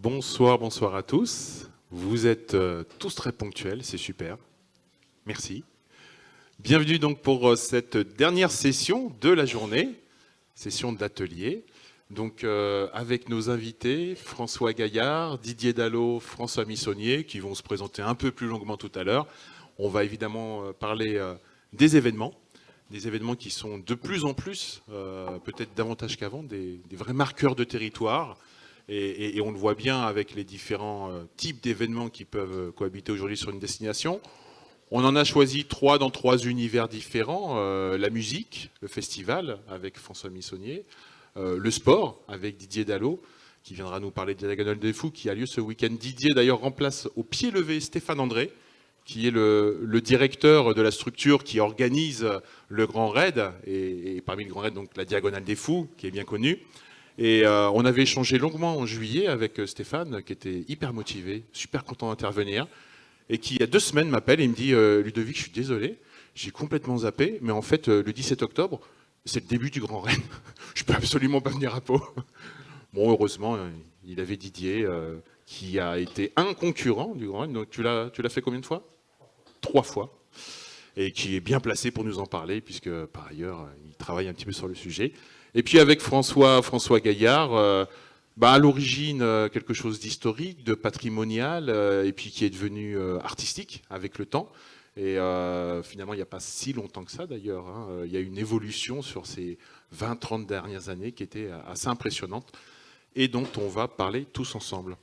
Bonsoir à tous. Vous êtes tous très ponctuels, c'est super. Merci. Bienvenue donc pour cette dernière session de la journée, session d'atelier. Donc avec nos invités, François Gaillard, Didier Dallot, François Missonnier, qui vont se présenter un peu plus longuement tout à l'heure. On va évidemment parler des événements qui sont de plus en plus, peut-être davantage qu'avant, des vrais marqueurs de territoire. Et on le voit bien avec les différents types d'événements qui peuvent cohabiter aujourd'hui sur une destination. On en a choisi 3 dans 3 univers différents. La musique, le festival avec François Missonnier, le sport avec Didier Dallot, qui viendra nous parler de la Diagonale des Fous, qui a lieu ce week-end. Didier d'ailleurs remplace au pied levé Stéphane André, qui est le directeur de la structure qui organise le Grand Raid, et parmi le Grand Raid, donc la Diagonale des Fous, qui est bien connue. Et on avait échangé longuement en juillet avec Stéphane, qui était hyper motivé, super content d'intervenir, et qui, il y a 2 semaines, m'appelle et me dit « Ludovic, je suis désolé, j'ai complètement zappé, mais en fait, le 17 octobre, c'est le début du Grand Raid. Je peux absolument pas venir à Pau. » Bon, heureusement, il avait Didier, qui a été un concurrent du Grand Raid. Donc tu l'as fait combien de fois ? 3 fois. Et qui est bien placé pour nous en parler, puisque par ailleurs, il travaille un petit peu sur le sujet. Et puis avec François Gaillard, à l'origine quelque chose d'historique, de patrimonial, et puis qui est devenu artistique avec le temps. Et finalement, il n'y a pas si longtemps que ça d'ailleurs. Il y a une évolution sur ces 20-30 dernières années qui était assez impressionnante et dont on va parler tous ensemble.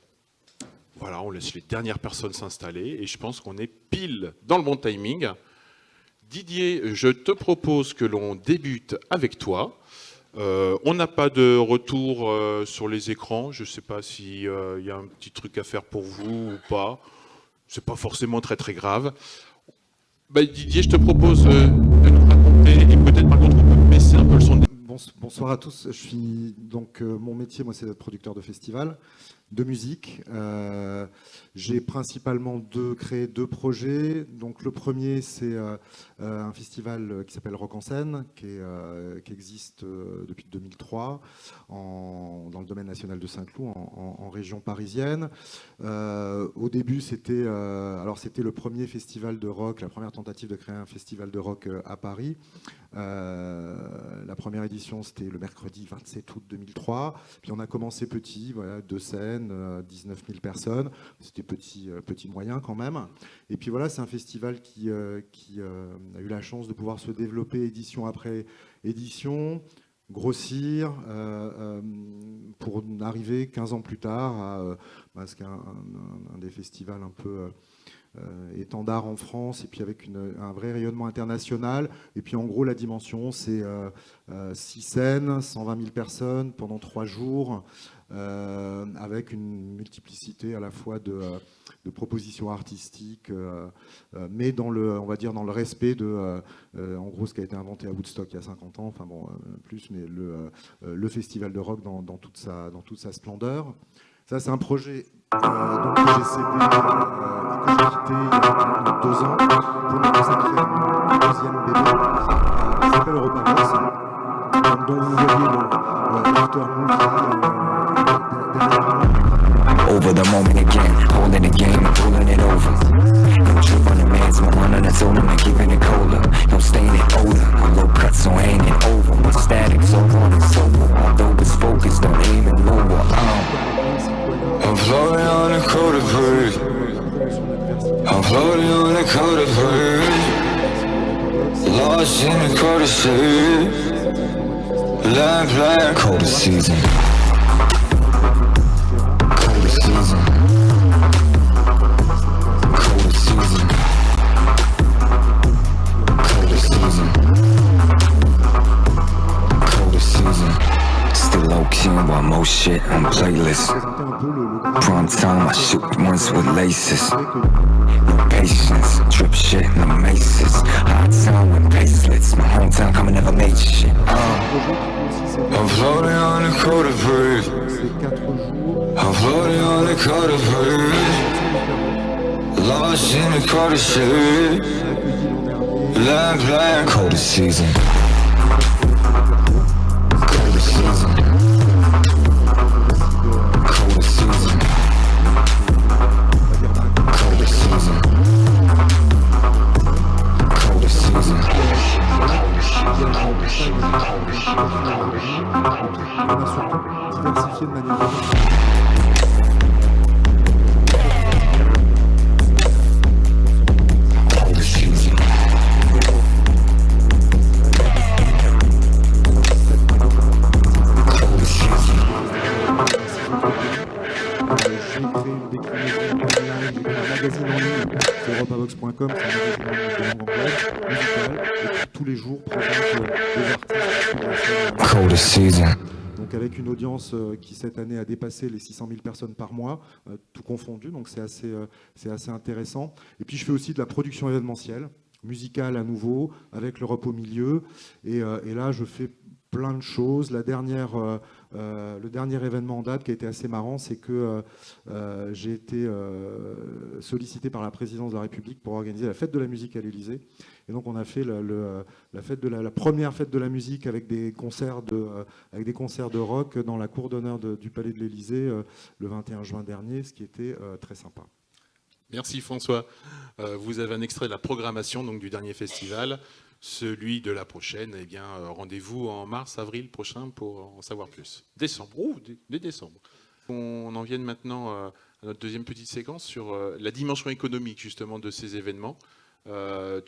Voilà, on laisse les dernières personnes s'installer et je pense qu'on est pile dans le bon timing. Didier, je te propose que l'on débute avec toi. On n'a pas de retour sur les écrans. Je ne sais pas s'il y a un petit truc à faire pour vous ou pas. Ce n'est pas forcément très très grave. Didier, je te propose de nous raconter, et peut-être par contre on peut baisser un peu le son. Bonsoir à tous. Je suis donc mon métier, moi, c'est d'être producteur de festival, de musique. J'ai principalement créé 2 projets. Donc le premier, c'est un festival qui s'appelle Rock en Scène, qui existe depuis 2003 dans le domaine national de Saint-Cloud, en région parisienne. Au début, c'était le premier festival de rock, la première tentative de créer un festival de rock à Paris. La première édition, c'était le mercredi 27 août 2003. Puis on a commencé petit, voilà, 2 scènes, 19 000 personnes. C'était petit moyen quand même. Et puis voilà, c'est un festival qui a eu la chance de pouvoir se développer édition après édition, grossir, pour arriver 15 ans plus tard à ce qu'un des festivals un peu étendard en France, et puis avec un vrai rayonnement international. Et puis en gros, la dimension, c'est 6 scènes, 120 000 personnes pendant 3 jours, avec une multiplicité à la fois de propositions artistiques, mais dans le respect de, en gros, ce qui a été inventé à Woodstock il y a 50 ans, enfin bon, plus, mais le festival de rock dans toute sa splendeur. Ça, c'est un projet que j'ai cédé et que j'ai quitté il y a 2 ans pour me consacrer à mon 2e bébé qui s'appelle Europavox, dont vous voyez le after-movie derrière moi. Over the moment again, holding the game and pulling it over. No trip on the man's my one on the soul and keeping it colder. No stain it older, my low cuts so hanging over. My static so on and sober, although it's focused on aiming lower. I'm floating on a coated breeze. I'm floating on a coated breeze. Lost in the coated sea. Land, coated season. While most shit on playlist. Prime time, I shoot ones with laces. No patience, drip shit, no maces. Hot town with pacelets. My hometown coming never made shit. I'm floating on the coated breeze. I'm floating on the coated breeze. Lost in the coated sea. Land, coated season. Coated season. On a surtout diversifié de manière j'ai créé une déclinaison online, j'ai créé un magazine en ligne sur europavox.com, c'est un magazine en ligne de langue anglaise, musical, et qui tous les jours présente des artistes sur la scène. Coldest season. Donc avec une audience qui cette année a dépassé les 600 000 personnes par mois, tout confondu, donc c'est assez intéressant. Et puis je fais aussi de la production événementielle, musicale à nouveau, avec l'Europe au milieu, et là je fais plein de choses. Le dernier événement en date qui a été assez marrant, c'est que j'ai été sollicité par la présidence de la République pour organiser la fête de la musique à l'Élysée. Et donc on a fait la première fête de la musique avec des concerts de rock dans la cour d'honneur du Palais de l'Élysée le 21 juin dernier, ce qui était très sympa. Merci François. Vous avez un extrait de la programmation donc, du dernier festival. Celui de la prochaine, eh bien, rendez-vous en mars, avril prochain pour en savoir plus. Décembre, dès décembre. On en vient maintenant à notre deuxième petite séquence sur la dimension économique justement de ces événements. Tu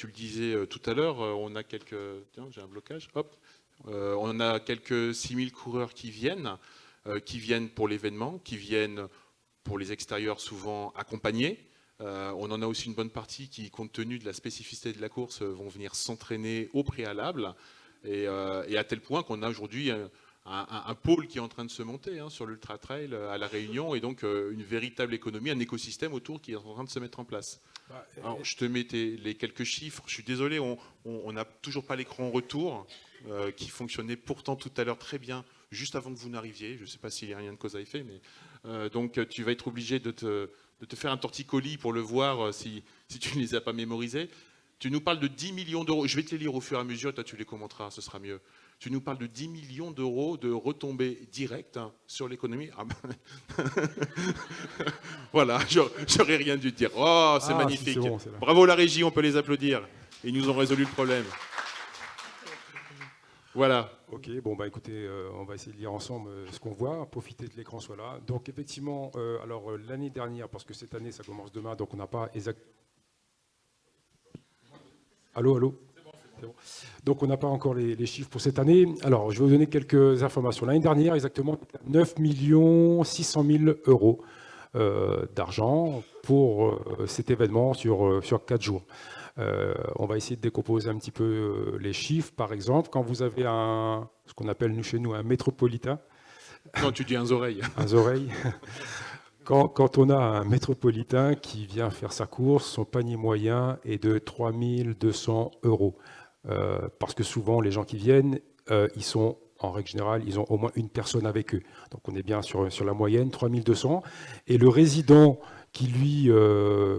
le disais tout à l'heure, on a quelques... Tiens, j'ai un blocage. Hop. On a quelques 6000 coureurs qui viennent pour l'événement, qui viennent pour les extérieurs souvent accompagnés. On en a aussi une bonne partie qui, compte tenu de la spécificité de la course, vont venir s'entraîner au préalable. Et à tel point qu'on a aujourd'hui un pôle qui est en train de se monter sur l'Ultra Trail à La Réunion, et donc une véritable économie, un écosystème autour qui est en train de se mettre en place. Alors, je te mets les quelques chiffres. Je suis désolé, on n'a toujours pas l'écran retour qui fonctionnait pourtant tout à l'heure très bien, juste avant que vous n'arriviez. Je ne sais pas s'il y a rien de cause à effet, mais donc tu vas être obligé de te faire un torticolis pour le voir si tu ne les as pas mémorisés. Tu nous parles de 10 millions d'euros. Je vais te les lire au fur et à mesure, toi tu les commenteras, ce sera mieux. Tu nous parles de 10 millions d'euros de retombées directes sur l'économie. Ah ben voilà, j'aurais rien dû te dire. Oh, c'est magnifique. Si, c'est bon, bravo la régie, on peut les applaudir. Ils nous ont résolu le problème. Voilà. Ok, bon bah écoutez, on va essayer de lire ensemble ce qu'on voit, profiter de l'écran soit là. Donc effectivement, alors l'année dernière, parce que cette année ça commence demain, donc on n'a pas exact. Allô. C'est bon. Donc on n'a pas encore les chiffres pour cette année. Alors je vais vous donner quelques informations. L'année dernière, exactement 9 600 000 euros d'argent pour cet événement sur 4 jours. On va essayer de décomposer un petit peu les chiffres. Par exemple, quand vous avez ce qu'on appelle chez nous un métropolitain. Non, tu dis un oreille. Un oreille. Quand on a un métropolitain qui vient faire sa course, son panier moyen est de 3 200 euros. Parce que souvent, les gens qui viennent, ils sont, en règle générale, ils ont au moins une personne avec eux. Donc on est bien sur la moyenne, 3 200. Et le résident qui lui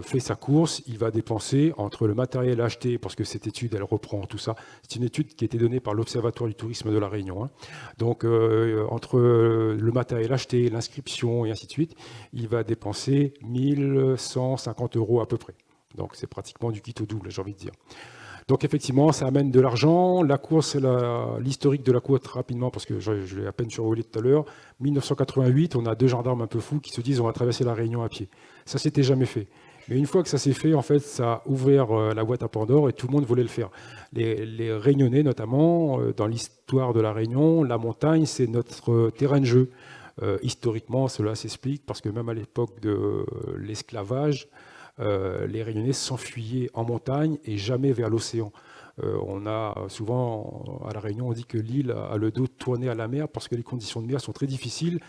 fait sa course, il va dépenser entre le matériel acheté, parce que cette étude, elle reprend tout ça. C'est une étude qui a été donnée par l'Observatoire du tourisme de La Réunion. Donc, entre le matériel acheté, l'inscription et ainsi de suite, il va dépenser 1 150 euros à peu près. Donc, c'est pratiquement du kit au double, j'ai envie de dire. Donc effectivement, ça amène de l'argent. La course, l'historique de la course rapidement, parce que je l'ai à peine survolé tout à l'heure. 1988, on a 2 gendarmes un peu fous qui se disent on va traverser la Réunion à pied. Ça s'était jamais fait. Mais une fois que ça s'est fait, en fait, ça a ouvert la boîte à Pandore et tout le monde voulait le faire. Les Réunionnais, notamment, dans l'histoire de la Réunion, la montagne, c'est notre terrain de jeu. Historiquement, cela s'explique parce que même à l'époque de l'esclavage, les Réunionnais s'enfuyaient en montagne et jamais vers l'océan. On a souvent, à La Réunion, on dit que l'île a le dos tourné à la mer parce que les conditions de mer sont très difficiles.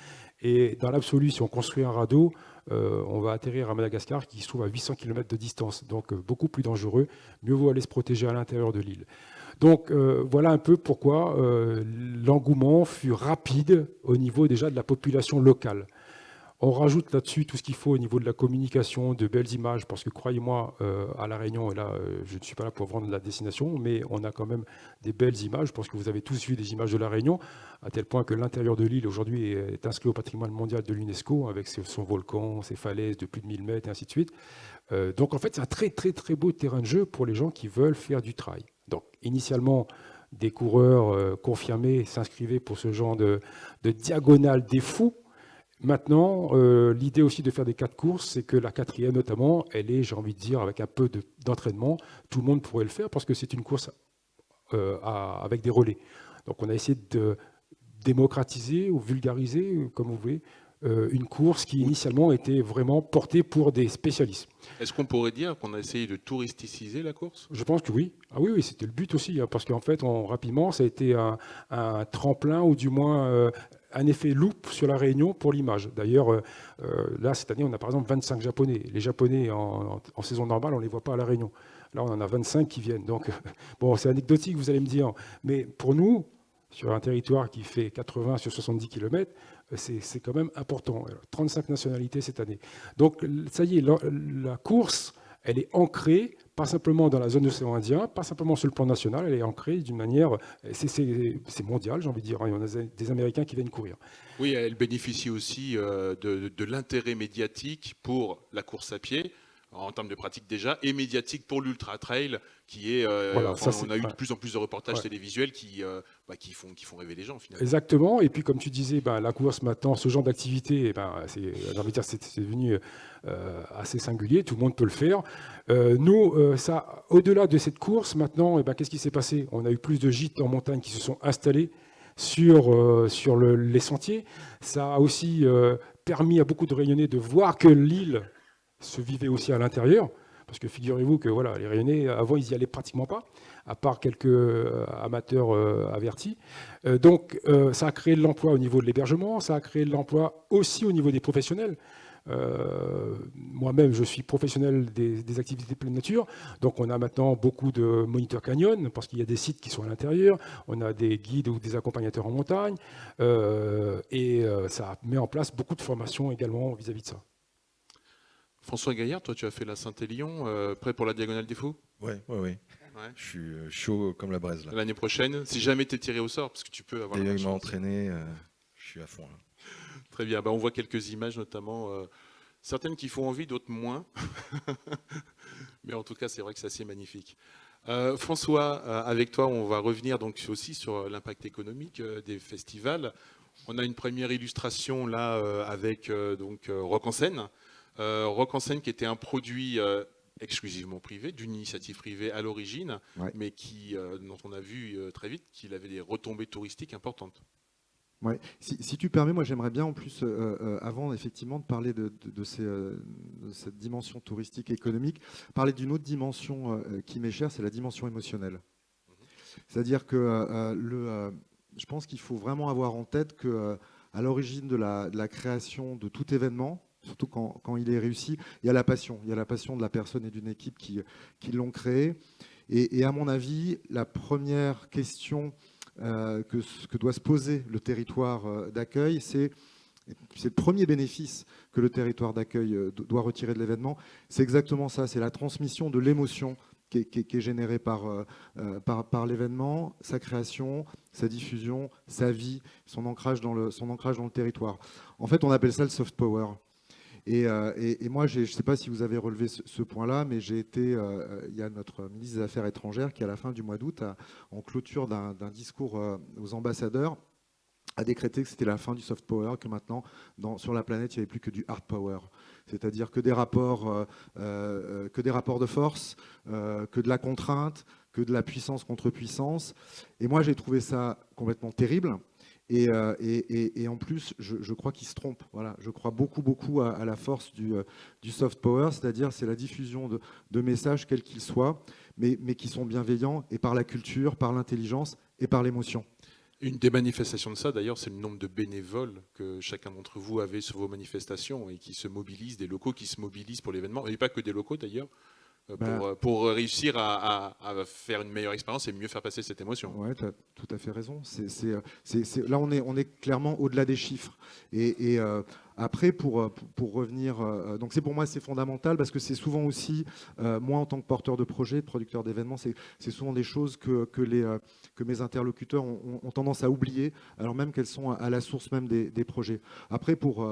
Et dans l'absolu, si on construit un radeau, on va atterrir à Madagascar qui se trouve à 800 km de distance. Donc beaucoup plus dangereux. Mieux vaut aller se protéger à l'intérieur de l'île. Donc voilà un peu pourquoi l'engouement fut rapide au niveau déjà de la population locale. On rajoute là-dessus tout ce qu'il faut au niveau de la communication, de belles images, parce que croyez-moi, à La Réunion, et là, je ne suis pas là pour vendre la destination, mais on a quand même des belles images, parce que vous avez tous vu des images de La Réunion, à tel point que l'intérieur de l'île, aujourd'hui, est inscrit au patrimoine mondial de l'UNESCO, avec son volcan, ses falaises de plus de 1000 mètres, et ainsi de suite. Donc, en fait, c'est un très, très, très beau terrain de jeu pour les gens qui veulent faire du trail. Donc, initialement, des coureurs confirmés s'inscrivaient pour ce genre de diagonale des fous. Maintenant, l'idée aussi de faire des 4 courses, c'est que la 4e notamment, elle est, j'ai envie de dire, avec un peu d'entraînement, tout le monde pourrait le faire parce que c'est une course avec des relais. Donc on a essayé de démocratiser ou vulgariser, comme vous voulez, une course qui initialement était vraiment portée pour des spécialistes. Est-ce qu'on pourrait dire qu'on a essayé de touristiciser la course? Je pense que oui. Ah oui, oui, c'était le but aussi, hein, parce qu'en fait, rapidement, ça a été un tremplin ou du moins un effet loupe sur la Réunion pour l'image. D'ailleurs, là, cette année, on a par exemple 25 Japonais. Les Japonais, en saison normale, on ne les voit pas à la Réunion. Là, on en a 25 qui viennent. Donc, bon, c'est anecdotique, vous allez me dire. Mais pour nous, sur un territoire qui fait 80 sur 70 km, c'est quand même important. 35 nationalités cette année. Donc, ça y est, la course, elle est ancrée, pas simplement dans la zone de l'océan Indien, pas simplement sur le plan national, elle est ancrée d'une manière, c'est mondial, j'ai envie de dire. Il y en a des Américains qui viennent courir. Oui, elle bénéficie aussi de l'intérêt médiatique pour la course à pied, en termes de pratique déjà, et médiatique pour l'ultra trail, qui est. Voilà, on a eu de plus en plus de reportages télévisuels qui font rêver les gens finalement. Exactement. Et puis comme tu disais, la course maintenant, ce genre d'activité, j'ai envie de dire, c'est devenu assez singulier. Tout le monde peut le faire. Nous, au-delà de cette course, maintenant, qu'est-ce qui s'est passé? On a eu plus de gîtes en montagne qui se sont installés sur les sentiers. Ça a aussi permis à beaucoup de Réunionnais de voir que l'île se vivait aussi à l'intérieur, parce que figurez-vous que voilà, les Réunionnais, avant, ils n'y allaient pratiquement pas, à part quelques amateurs avertis. Donc, ça a créé de l'emploi au niveau de l'hébergement, ça a créé de l'emploi aussi au niveau des professionnels. Moi-même, je suis professionnel des activités de pleine nature, donc on a maintenant beaucoup de moniteurs canyon, parce qu'il y a des sites qui sont à l'intérieur, on a des guides ou des accompagnateurs en montagne, et ça met en place beaucoup de formations également vis-à-vis de ça. François Gaillard, toi tu as fait la Saint-Élion, prêt pour la Diagonale des Fous? Oui. Je suis chaud comme la braise là. L'année prochaine, si jamais tu es tiré au sort, parce que tu peux avoir... Il m'a entraîné, je suis à fond là. Très bien, on voit quelques images notamment, certaines qui font envie, d'autres moins. Mais en tout cas, c'est vrai que c'est assez magnifique. François, avec toi, on va revenir donc aussi sur l'impact économique des festivals. On a une première illustration là avec Rock en scène. Rock en scène qui était un produit exclusivement privé, d'une initiative privée à l'origine, mais dont on a vu très vite qu'il avait des retombées touristiques importantes. Ouais. Si tu permets, moi j'aimerais bien en plus, avant effectivement de parler de cette dimension touristique et économique, parler d'une autre dimension qui m'est chère, c'est la dimension émotionnelle. C'est-à-dire que je pense qu'il faut vraiment avoir en tête qu'à l'origine de la création de tout événement, surtout quand il est réussi, il y a la passion. Il y a la passion de la personne et d'une équipe qui l'ont créé. Et à mon avis, la première question que doit se poser le territoire d'accueil, c'est le premier bénéfice que le territoire d'accueil doit retirer de l'événement. C'est exactement ça, c'est la transmission de l'émotion qui est générée par l'événement, sa création, sa diffusion, sa vie, son ancrage dans le territoire. En fait, on appelle ça le soft power. Et moi, je ne sais pas si vous avez relevé ce point-là, mais j'ai été, il y a notre ministre des Affaires étrangères qui, à la fin du mois d'août, en clôture d'un discours aux ambassadeurs, a décrété que c'était la fin du soft power, que maintenant, sur la planète, il n'y avait plus que du hard power. C'est-à-dire que des rapports de force, que de la contrainte, que de la puissance contre puissance. Et moi, j'ai trouvé ça complètement terrible. Et en plus, je crois qu'il se trompe. Voilà, je crois beaucoup à la force du soft power, c'est-à-dire c'est la diffusion de messages, quels qu'ils soient, mais qui sont bienveillants, et par la culture, par l'intelligence et par l'émotion. Une des manifestations de ça, d'ailleurs, c'est le nombre de bénévoles que chacun d'entre vous avait sur vos manifestations et qui se mobilisent, des locaux qui se mobilisent pour l'événement, et pas que des locaux d'ailleurs, pour réussir à faire une meilleure expérience et mieux faire passer cette émotion. Oui, tu as tout à fait raison. Là, on est clairement au-delà des chiffres. Et après, pour revenir... donc pour moi, c'est fondamental parce que c'est souvent aussi, moi en tant que porteur de projet, producteur d'événements, c'est souvent des choses que mes interlocuteurs ont tendance à oublier, alors même qu'elles sont à la source même des projets. Après, pour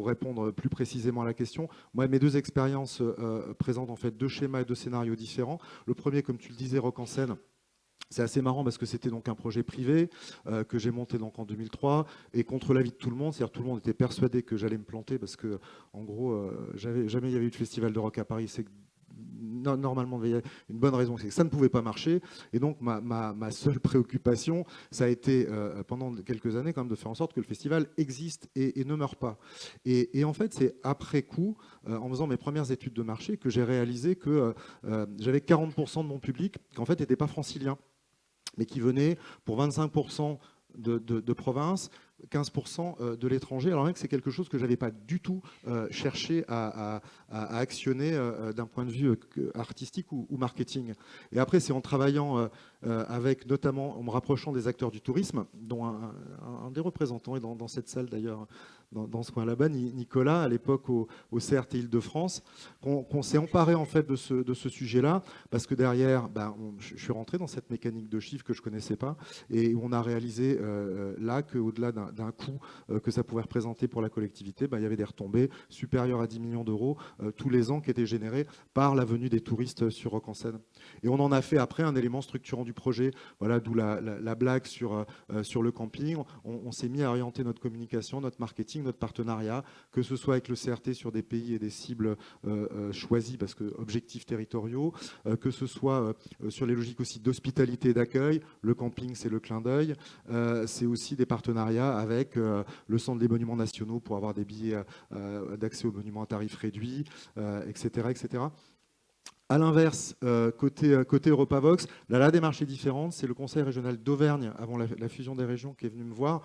répondre plus précisément à la question, moi, mes 2 expériences présentent en fait 2 schémas et 2 scénarios différents. Le premier, comme tu le disais, Rock en scène, C'est assez marrant parce que c'était donc un projet privé que j'ai monté donc en 2003 et contre l'avis de tout le monde, c'est-à-dire tout le monde était persuadé que j'allais me planter parce que en gros jamais il y avait eu de festival de rock à Paris. C'est normalement il y a une bonne raison, c'est que ça ne pouvait pas marcher. Et donc ma seule préoccupation, ça a été pendant quelques années quand même de faire en sorte que le festival existe et ne meure pas. Et en fait c'est après coup, en faisant mes premières études de marché, que j'ai réalisé que j'avais 40% de mon public qui en fait n'était pas francilien, mais qui venait pour 25% de province, 15% de l'étranger, alors même que c'est quelque chose que je n'avais pas du tout cherché à actionner d'un point de vue artistique ou marketing. Et après, c'est en travaillant avec, notamment, en me rapprochant des acteurs du tourisme, dont un des représentants est dans cette salle d'ailleurs, dans ce coin là-bas, Nicolas, à l'époque au CRT Île-de-France, qu'on s'est emparé en fait de ce sujet-là, parce que derrière, je suis rentré dans cette mécanique de chiffres que je ne connaissais pas, et où on a réalisé là qu'au-delà d'un coût que ça pouvait représenter pour la collectivité, il y avait des retombées supérieures à 10 millions d'euros tous les ans qui étaient générés par la venue des touristes sur Rock en Seine. Et on en a fait après un élément structurant du projet, voilà, d'où la blague sur le camping. On s'est mis à orienter notre communication, notre marketing, notre partenariat, que ce soit avec le CRT sur des pays et des cibles choisis parce que objectifs territoriaux, que ce soit sur les logiques aussi d'hospitalité et d'accueil. Le camping, c'est le clin d'œil. C'est aussi des partenariats avec le Centre des monuments nationaux pour avoir des billets d'accès aux monuments à tarif réduit, etc., etc. À l'inverse, côté Europavox, la démarche est différente. C'est le Conseil régional d'Auvergne, avant la fusion des régions, qui est venu me voir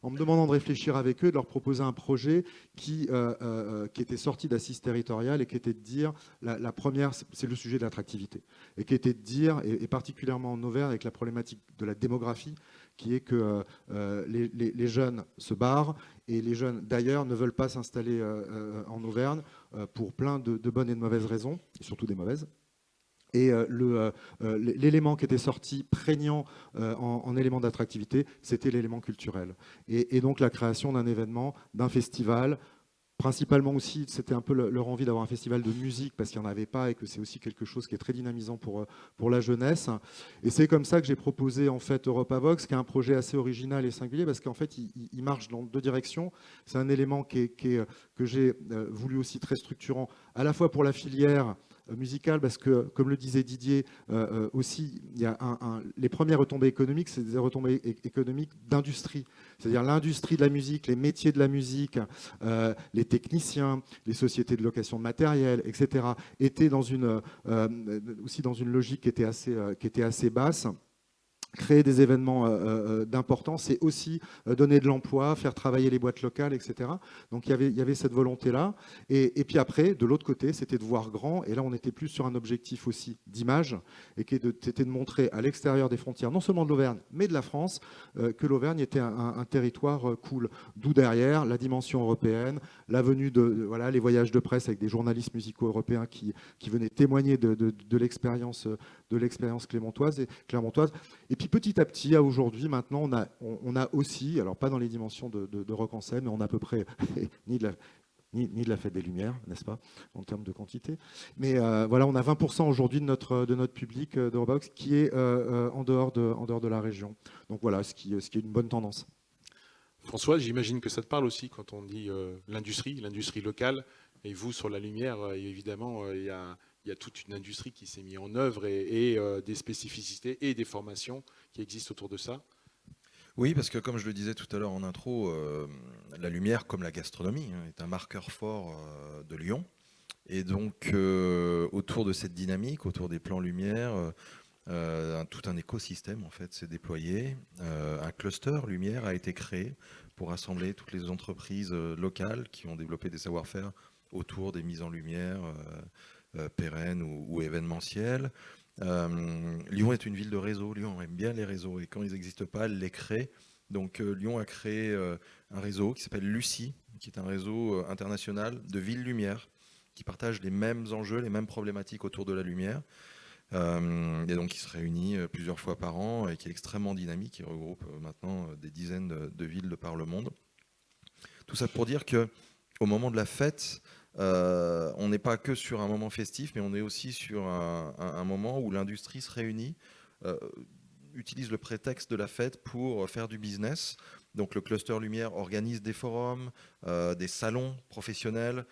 en me demandant de réfléchir avec eux, de leur proposer un projet qui était sorti d'Assise territoriale et qui était de dire, la première, c'est le sujet de l'attractivité, et qui était de dire, et particulièrement en Auvergne, avec la problématique de la démographie, qui est que les jeunes se barrent, et les jeunes d'ailleurs ne veulent pas s'installer en Auvergne pour plein de bonnes et de mauvaises raisons, et surtout des mauvaises. Et l'élément qui était sorti prégnant en élément d'attractivité, c'était l'élément culturel. Et donc la création d'un événement, d'un festival, principalement aussi, c'était un peu leur envie d'avoir un festival de musique, parce qu'il n'y en avait pas, et que c'est aussi quelque chose qui est très dynamisant pour la jeunesse. Et c'est comme ça que j'ai proposé en fait Europavox, qui est un projet assez original et singulier, parce qu'en fait, il marche dans deux directions. C'est un élément que j'ai voulu aussi très structurant, à la fois pour la filière musicale, parce que, comme le disait Didier, aussi, il y a les premières retombées économiques, c'est des retombées économiques d'industrie. C'est-à-dire l'industrie de la musique, les métiers de la musique, les techniciens, les sociétés de location de matériel, etc., étaient aussi dans une logique qui était assez basse. Créer des événements d'importance, c'est aussi donner de l'emploi, faire travailler les boîtes locales, etc. Donc il y avait cette volonté-là. Et puis après, de l'autre côté, c'était de voir grand. Et là, on était plus sur un objectif aussi d'image, et qui était de montrer à l'extérieur des frontières, non seulement de l'Auvergne, mais de la France, que l'Auvergne était un territoire cool. D'où derrière la dimension européenne, la venue les voyages de presse avec des journalistes musicaux européens qui venaient témoigner de l'expérience clermontoise. Et puis petit à petit, à aujourd'hui, maintenant, on a aussi, alors pas dans les dimensions de Rock en Seine, mais on a à peu près ni de la Fête des Lumières, n'est-ce pas, en termes de quantité. Mais voilà, on a 20% aujourd'hui de notre public d'Eurobox qui est en dehors de la région. Donc voilà, ce qui est une bonne tendance. François, j'imagine que ça te parle aussi quand on dit l'industrie locale. Et vous, sur la lumière, évidemment, il y a toute une industrie qui s'est mise en œuvre et des spécificités et des formations qui existent autour de ça. Oui, parce que comme je le disais tout à l'heure en intro, la lumière, comme la gastronomie, est un marqueur fort de Lyon. Et donc, autour de cette dynamique, autour des plans lumière, tout un écosystème en fait s'est déployé. Un cluster lumière a été créé pour rassembler toutes les entreprises locales qui ont développé des savoir-faire autour des mises en lumière pérennes ou événementielles. Lyon est une ville de réseau. Lyon aime bien les réseaux et quand ils n'existent pas, elle les crée. Donc Lyon a créé un réseau qui s'appelle Lucie, qui est un réseau international de villes lumière qui partagent les mêmes enjeux, les mêmes problématiques autour de la lumière. Et donc qui se réunit plusieurs fois par an et qui est extrêmement dynamique, qui regroupe maintenant des dizaines de villes de par le monde. Tout ça pour dire qu'au moment de la fête, on n'est pas que sur un moment festif, mais on est aussi sur un moment où l'industrie se réunit utilise le prétexte de la fête pour faire du business. Donc le cluster lumière organise des forums, des salons professionnels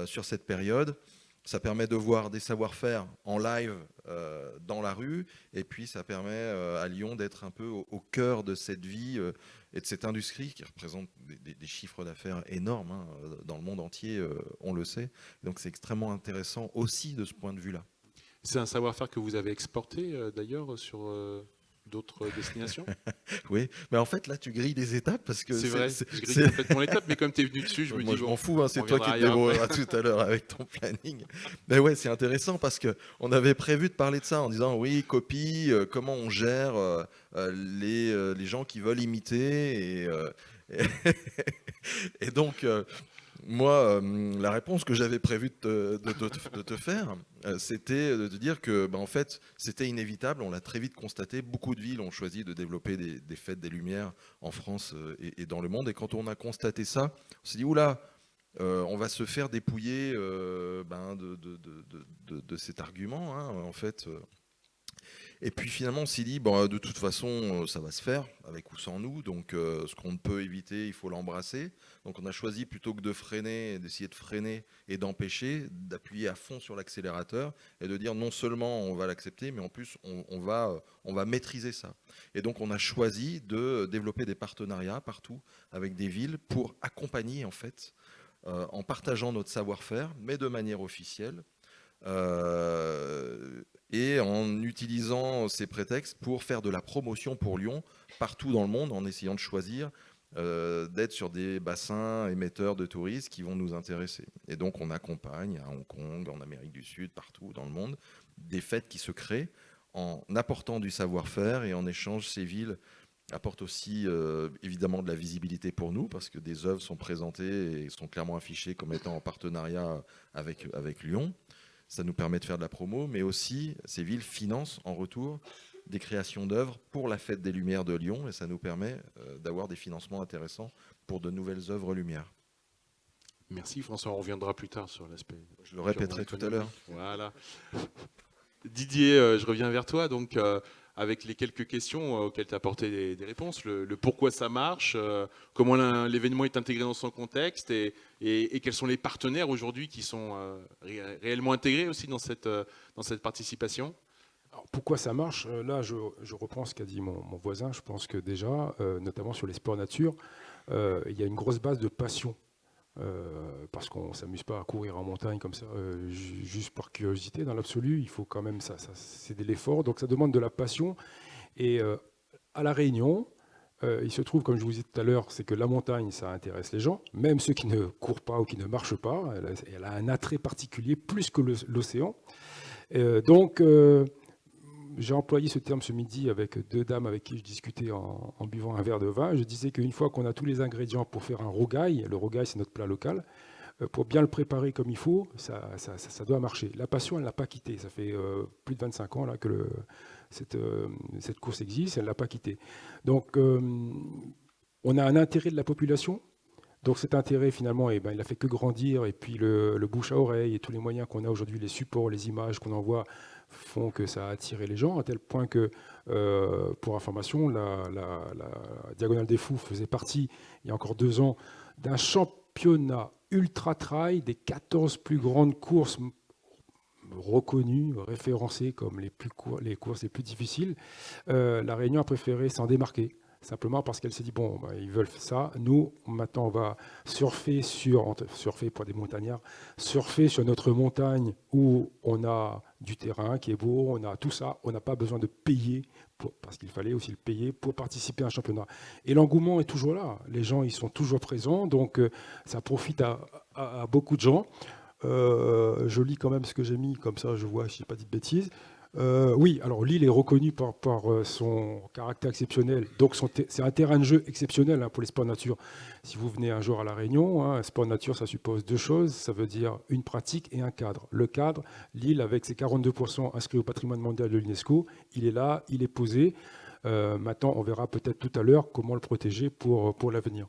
sur cette période. Ça permet de voir des savoir-faire en live dans la rue, et puis ça permet à Lyon d'être un peu au cœur de cette vie et de cette industrie qui représente des chiffres d'affaires énormes hein, dans le monde entier, on le sait. Donc c'est extrêmement intéressant aussi de ce point de vue-là. C'est un savoir-faire que vous avez exporté d'ailleurs sur d'autres destinations. Oui, mais en fait là tu grilles des étapes parce que c'est vrai, je grille complètement l'étape, mais comme tu es venu dessus, je me dis je m'en fous, hein, c'est on toi qui te reviendra débrouilleras tout à l'heure avec ton planning. Mais ouais, c'est intéressant parce que on avait prévu de parler de ça en disant oui, copie, comment on gère les gens qui veulent imiter et donc moi, la réponse que j'avais prévu de te faire, c'était de te dire que, en fait, c'était inévitable. On l'a très vite constaté. Beaucoup de villes ont choisi de développer des fêtes des Lumières en France et dans le monde. Et quand on a constaté ça, on s'est dit, oula, on va se faire dépouiller de cet argument, hein, en fait. Et puis finalement, on s'est dit, de toute façon, ça va se faire, avec ou sans nous. Donc, ce qu'on ne peut éviter, il faut l'embrasser. Donc, on a choisi, plutôt que de freiner, d'essayer de freiner et d'empêcher, d'appuyer à fond sur l'accélérateur et de dire non seulement on va l'accepter, mais en plus, on va maîtriser ça. Et donc, on a choisi de développer des partenariats partout avec des villes pour accompagner, en fait, en partageant notre savoir-faire, mais de manière officielle. Et en utilisant ces prétextes pour faire de la promotion pour Lyon partout dans le monde, en essayant de choisir d'être sur des bassins émetteurs de touristes qui vont nous intéresser. Et donc on accompagne à Hong Kong, en Amérique du Sud, partout dans le monde, des fêtes qui se créent en apportant du savoir-faire, et en échange ces villes apportent aussi évidemment de la visibilité pour nous, parce que des œuvres sont présentées et sont clairement affichées comme étant en partenariat avec Lyon. Ça nous permet de faire de la promo, mais aussi ces villes financent en retour des créations d'œuvres pour la Fête des Lumières de Lyon, et ça nous permet d'avoir des financements intéressants pour de nouvelles œuvres lumière. Merci François, on reviendra plus tard sur l'aspect. Je le répéterai tout à l'heure. Voilà. Didier, je reviens vers toi. Donc, avec les quelques questions auxquelles tu as apporté des réponses, le pourquoi ça marche, comment l'événement est intégré dans son contexte, et quels sont les partenaires aujourd'hui qui sont réellement intégrés aussi dans cette participation. Alors, pourquoi ça marche? Là, je reprends ce qu'a dit mon voisin. Je pense que déjà, notamment sur les sports nature, il y a une grosse base de passion. Parce qu'on ne s'amuse pas à courir en montagne comme ça, juste par curiosité. Dans l'absolu, il faut quand même c'est de l'effort, donc ça demande de la passion. Et à La Réunion, il se trouve, comme je vous disais tout à l'heure, c'est que la montagne, ça intéresse les gens, même ceux qui ne courent pas ou qui ne marchent pas. Elle a un attrait particulier, plus que l'océan. Donc, j'ai employé ce terme ce midi avec deux dames avec qui je discutais en buvant un verre de vin. Je disais qu'une fois qu'on a tous les ingrédients pour faire un rogaille, le rogaille c'est notre plat local, pour bien le préparer comme il faut, ça doit marcher. La passion, elle ne l'a pas quitté. Ça fait plus de 25 ans là, que cette course existe, elle ne l'a pas quitté. Donc on a un intérêt de la population. Donc cet intérêt, finalement, il n'a fait que grandir. Et puis le bouche à oreille et tous les moyens qu'on a aujourd'hui, les supports, les images qu'on envoie, font que ça a attiré les gens, à tel point que, pour information, la Diagonale des Fous faisait partie, il y a encore 2 ans, d'un championnat ultra-trail des 14 plus grandes courses reconnues, référencées comme les courses les plus difficiles. La Réunion a préféré s'en démarquer, simplement parce qu'elle s'est dit, ils veulent ça, nous, maintenant, on va surfer pour des montagnards, surfer sur notre montagne où on a du terrain qui est beau, on a tout ça, on n'a pas besoin de payer, parce qu'il fallait aussi le payer pour participer à un championnat. Et l'engouement est toujours là, les gens ils sont toujours présents, donc ça profite à beaucoup de gens. Je lis quand même ce que j'ai mis, comme ça je vois si je n'ai pas dit de bêtises. Oui, alors l'île est reconnue par son caractère exceptionnel. Donc c'est un terrain de jeu exceptionnel pour les sports nature. Si vous venez un jour à La Réunion, sport nature, ça suppose 2 choses. Ça veut dire une pratique et un cadre. Le cadre, l'île avec ses 42% inscrits au patrimoine mondial de l'UNESCO, il est là, il est posé. Maintenant, on verra peut-être tout à l'heure comment le protéger pour l'avenir.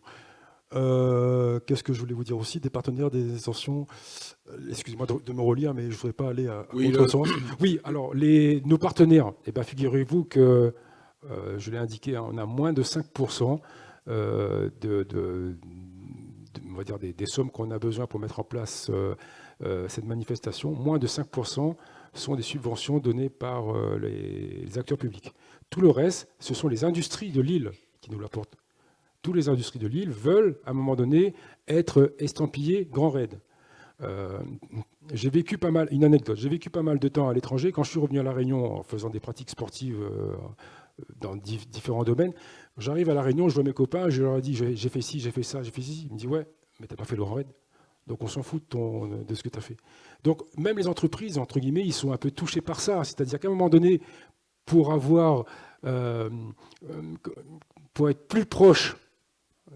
Qu'est-ce que je voulais vous dire aussi? Des partenaires, des extensions. Excusez-moi de me relire, mais je ne voudrais pas aller à autre sens. Oui, alors nos partenaires, figurez-vous que Je l'ai indiqué, hein, on a moins de 5% on va dire des sommes qu'on a besoin pour mettre en place cette manifestation. Moins de 5% sont des subventions données par les acteurs publics. Tout le reste, ce sont les industries de Lille qui nous l'apportent. Toutes les industries de Lille veulent, à un moment donné, être estampillées Grand Raid. J'ai vécu pas mal, une anecdote, j'ai vécu pas mal de temps à l'étranger. Quand je suis revenu à La Réunion en faisant des pratiques sportives dans différents domaines, j'arrive à La Réunion, je vois mes copains, je leur ai dit j'ai fait ci, j'ai fait ça, j'ai fait ci. Ils me disent ouais, mais t'as pas fait le Grand Raid. Donc on s'en fout de ce que tu as fait. Donc même les entreprises, entre guillemets, ils sont un peu touchés par ça. C'est-à-dire qu'à un moment donné, pour être plus proche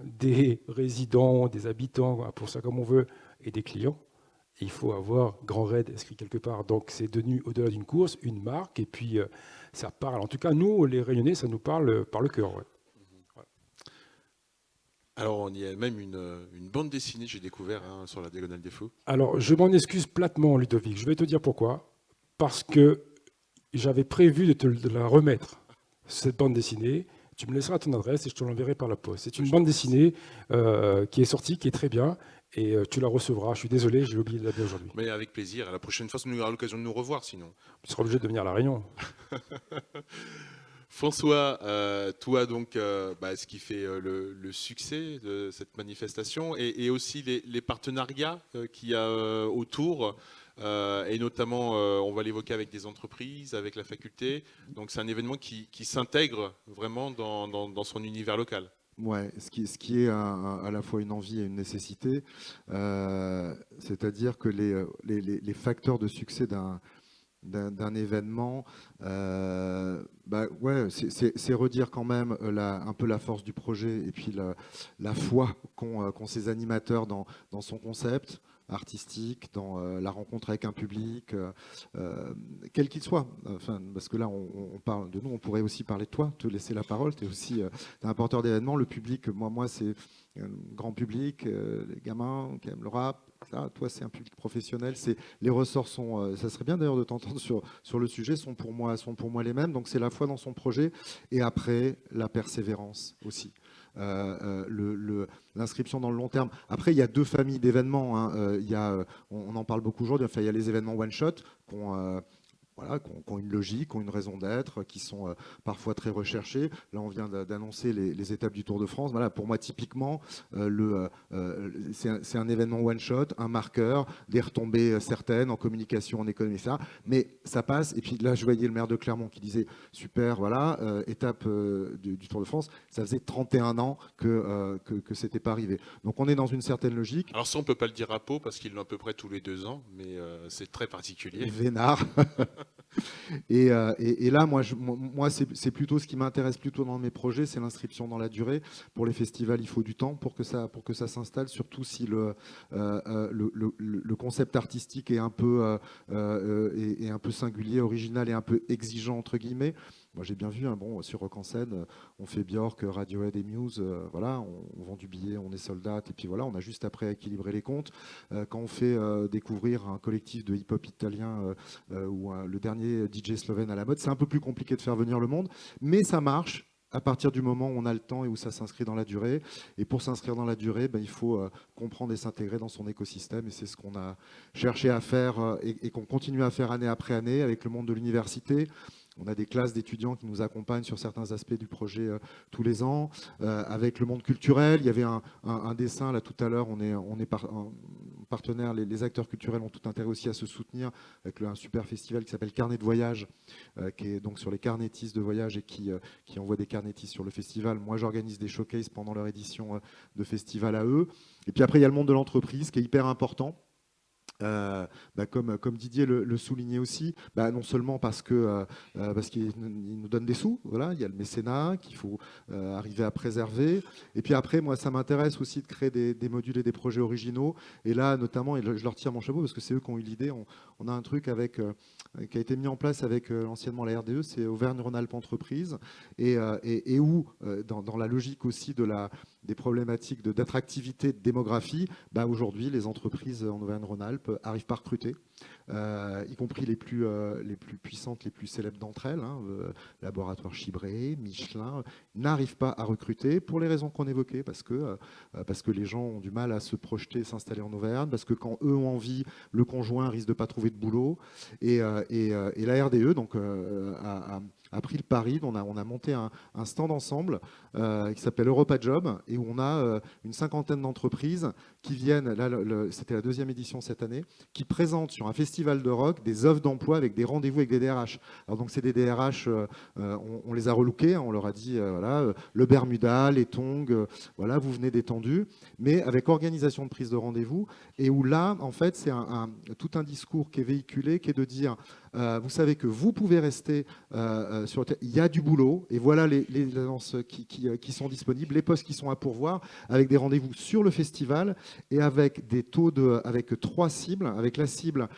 des résidents, des habitants, pour ça comme on veut, et des clients, il faut avoir Grand Raid inscrit quelque part. Donc c'est devenu, au-delà d'une course, une marque, et puis ça parle. En tout cas, nous, les Réunionnais, ça nous parle par le cœur. Ouais. Voilà. Alors, il y a même une bande dessinée, j'ai découvert, hein, sur la Diagonale des Fous. Alors, je m'en excuse platement, Ludovic. Je vais te dire pourquoi. Parce que j'avais prévu de te la remettre, cette bande dessinée. Tu me laisseras ton adresse et je te l'enverrai par la poste. C'est une bande dessinée qui est sortie, qui est très bien. Et tu la recevras. Je suis désolé, j'ai oublié de la dire aujourd'hui. Mais avec plaisir. À la prochaine fois, ça nous aura l'occasion de nous revoir, sinon. Tu seras obligé de venir à La Réunion. François, toi, donc, ce qui fait le succès de cette manifestation et aussi les partenariats qu'il y a autour, et notamment, on va l'évoquer avec des entreprises, avec la faculté. Donc, c'est un événement qui s'intègre vraiment dans son univers local. Ouais, ce qui est à la fois une envie et une nécessité, c'est-à-dire que les facteurs de succès d'un événement, c'est redire quand même un peu la force du projet et puis la foi qu'ont ces animateurs dans son concept artistique, dans la rencontre avec un public, quel qu'il soit. Enfin, parce que là, on parle de nous, on pourrait aussi parler de toi, te laisser la parole. Tu es aussi t'es un porteur d'événements. Le public, moi c'est un grand public, les gamins qui aiment le rap. Ça, toi, c'est un public professionnel. Les ressorts sont, ça serait bien d'ailleurs de t'entendre sur le sujet, sont pour moi les mêmes. Donc c'est la foi dans son projet et après la persévérance aussi. L'inscription dans le long terme. Après, il y a deux familles d'événements. Hein. On en parle beaucoup aujourd'hui. Enfin, il y a les événements one-shot qui ont une logique, qui ont une raison d'être, qui sont parfois très recherchés. Là, on vient d'annoncer les étapes du Tour de France. Voilà, pour moi, typiquement, c'est un événement one-shot, un marqueur, des retombées certaines en communication, en économie, etc. Mais ça passe. Et puis là, je voyais le maire de Clermont qui disait super, voilà, étape du Tour de France. Ça faisait 31 ans que c'était pas arrivé. Donc, on est dans une certaine logique. Alors ça, on peut pas le dire à Pau parce qu'ils l'ont à peu près tous les 2 ans, mais c'est très particulier. Vénard. Et là, moi c'est plutôt ce qui m'intéresse plutôt dans mes projets, c'est l'inscription dans la durée. Pour les festivals, il faut du temps pour que ça s'installe, surtout si le concept artistique est un peu singulier, original et un peu exigeant entre guillemets. Moi, j'ai bien vu, hein, sur Rock en scène, on fait Björk, Radiohead et Muse, voilà, on vend du billet, on est sold-out, et puis voilà, on a juste après à équilibrer les comptes. Quand on fait découvrir un collectif de hip-hop italien ou le dernier DJ slovène à la mode, c'est un peu plus compliqué de faire venir le monde, mais ça marche à partir du moment où on a le temps et où ça s'inscrit dans la durée. Et pour s'inscrire dans la durée, il faut comprendre et s'intégrer dans son écosystème. Et c'est ce qu'on a cherché à faire et qu'on continue à faire année après année avec le monde de l'université. On a des classes d'étudiants qui nous accompagnent sur certains aspects du projet tous les ans. Avec le monde culturel, il y avait un dessin là tout à l'heure. On est partenaire. Les acteurs culturels ont tout intérêt aussi à se soutenir avec un super festival qui s'appelle Carnet de voyage, qui est donc sur les carnétistes de voyage et qui envoie des carnétistes sur le festival. Moi, j'organise des showcases pendant leur édition de festival à eux. Et puis après, il y a le monde de l'entreprise qui est hyper important. Comme Didier le soulignait aussi, non seulement parce qu'il nous donne des sous, voilà, il y a le mécénat qu'il faut arriver à préserver. Et puis après, moi, ça m'intéresse aussi de créer des modules et des projets originaux. Et là, notamment, et je leur tire mon chapeau parce que c'est eux qui ont eu l'idée. On a un truc qui a été mis en place avec anciennement la RDE, c'est Auvergne-Rhône-Alpes Entreprise, et où, dans la logique aussi de des problématiques d'attractivité, de démographie, bah aujourd'hui, les entreprises en Auvergne-Rhône-Alpes n'arrivent pas à recruter, y compris les plus puissantes, les plus célèbres d'entre elles, hein, Laboratoire Chibré, Michelin, n'arrivent pas à recruter pour les raisons qu'on évoquait, parce que les gens ont du mal à se projeter, s'installer en Auvergne, parce que quand eux ont envie, le conjoint risque de ne pas trouver de boulot. Et la RDE donc, a pris le pari, on a monté un stand ensemble qui s'appelle Europa Job, et où on a une cinquantaine d'entreprises qui viennent, là c'était la 2e édition cette année, qui présentent sur un festival de rock des offres d'emploi avec des rendez-vous avec des DRH. Alors donc c'est des DRH, on les a relookés, on leur a dit voilà, le Bermuda, les tongs, voilà, vous venez détendu, mais avec organisation de prise de rendez-vous, et où là en fait c'est tout un discours qui est véhiculé, qui est de dire vous savez que vous pouvez rester sur le terrain, il y a du boulot, et voilà les annonces qui sont disponibles, les postes qui sont à pourvoir, avec des rendez-vous sur le festival, et avec des taux avec 3 cibles, avec la cible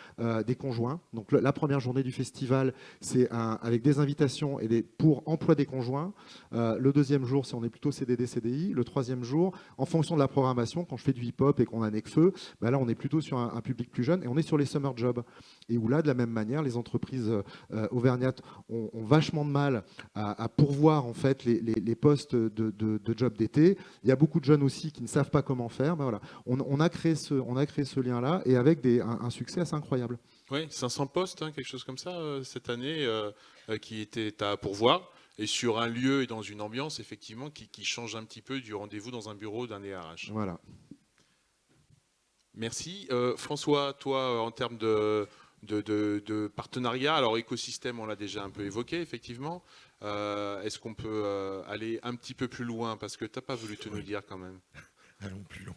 des conjoints. Donc la première journée du festival, c'est avec des invitations pour emploi des conjoints. Le deuxième jour, on est plutôt CDD, CDI. Le troisième jour, en fonction de la programmation, quand je fais du hip-hop et qu'on a Necfeu, bah là on est plutôt sur un public plus jeune, et on est sur les summer jobs. Et où là, de la même manière, les entreprises auvergnates ont vachement de mal à pourvoir en fait les postes de job d'été. Il y a beaucoup de jeunes aussi qui ne savent pas comment faire. Ben voilà, on a créé ce lien-là, et avec un succès assez incroyable. Oui, 500 postes, hein, quelque chose comme ça, cette année, qui était à pourvoir, et sur un lieu et dans une ambiance, effectivement, qui change un petit peu du rendez-vous dans un bureau d'un DRH. Voilà. Merci. François, toi, en termes de partenariat, alors écosystème, on l'a déjà un peu évoqué, effectivement. Est-ce qu'on peut aller un petit peu plus loin, parce que tu n'as pas voulu te nous dire quand même. Allons plus loin.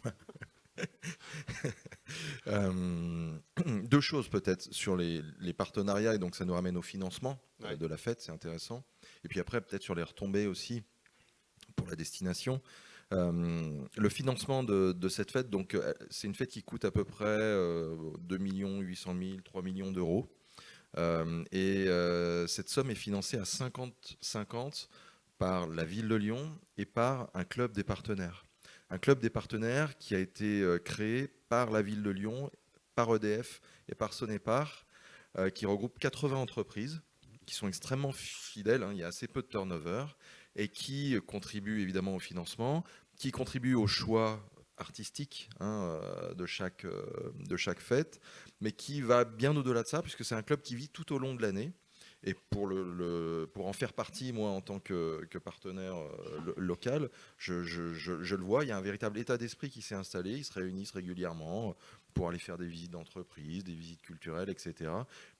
Deux choses peut-être sur les partenariats, et donc ça nous ramène au financement de la fête, c'est intéressant. Et puis après, peut-être sur les retombées aussi pour la destination. Le financement de cette fête, donc c'est une fête qui coûte à peu près 2 800 000, 3 millions d'euros. Cette somme est financée à 50-50 par la ville de Lyon et par un club des partenaires. Un club des partenaires qui a été créé par la ville de Lyon, par EDF et par Sonepar, qui regroupe 80 entreprises qui sont extrêmement fidèles, hein, il y a assez peu de turnover, et qui contribuent évidemment au financement, qui contribuent au choix artistique de chaque fête, mais qui va bien au-delà de ça, puisque c'est un club qui vit tout au long de l'année. Et pour en faire partie, moi, en tant que partenaire local, je le vois, il y a un véritable état d'esprit qui s'est installé. Ils se réunissent régulièrement pour aller faire des visites d'entreprise, des visites culturelles, etc.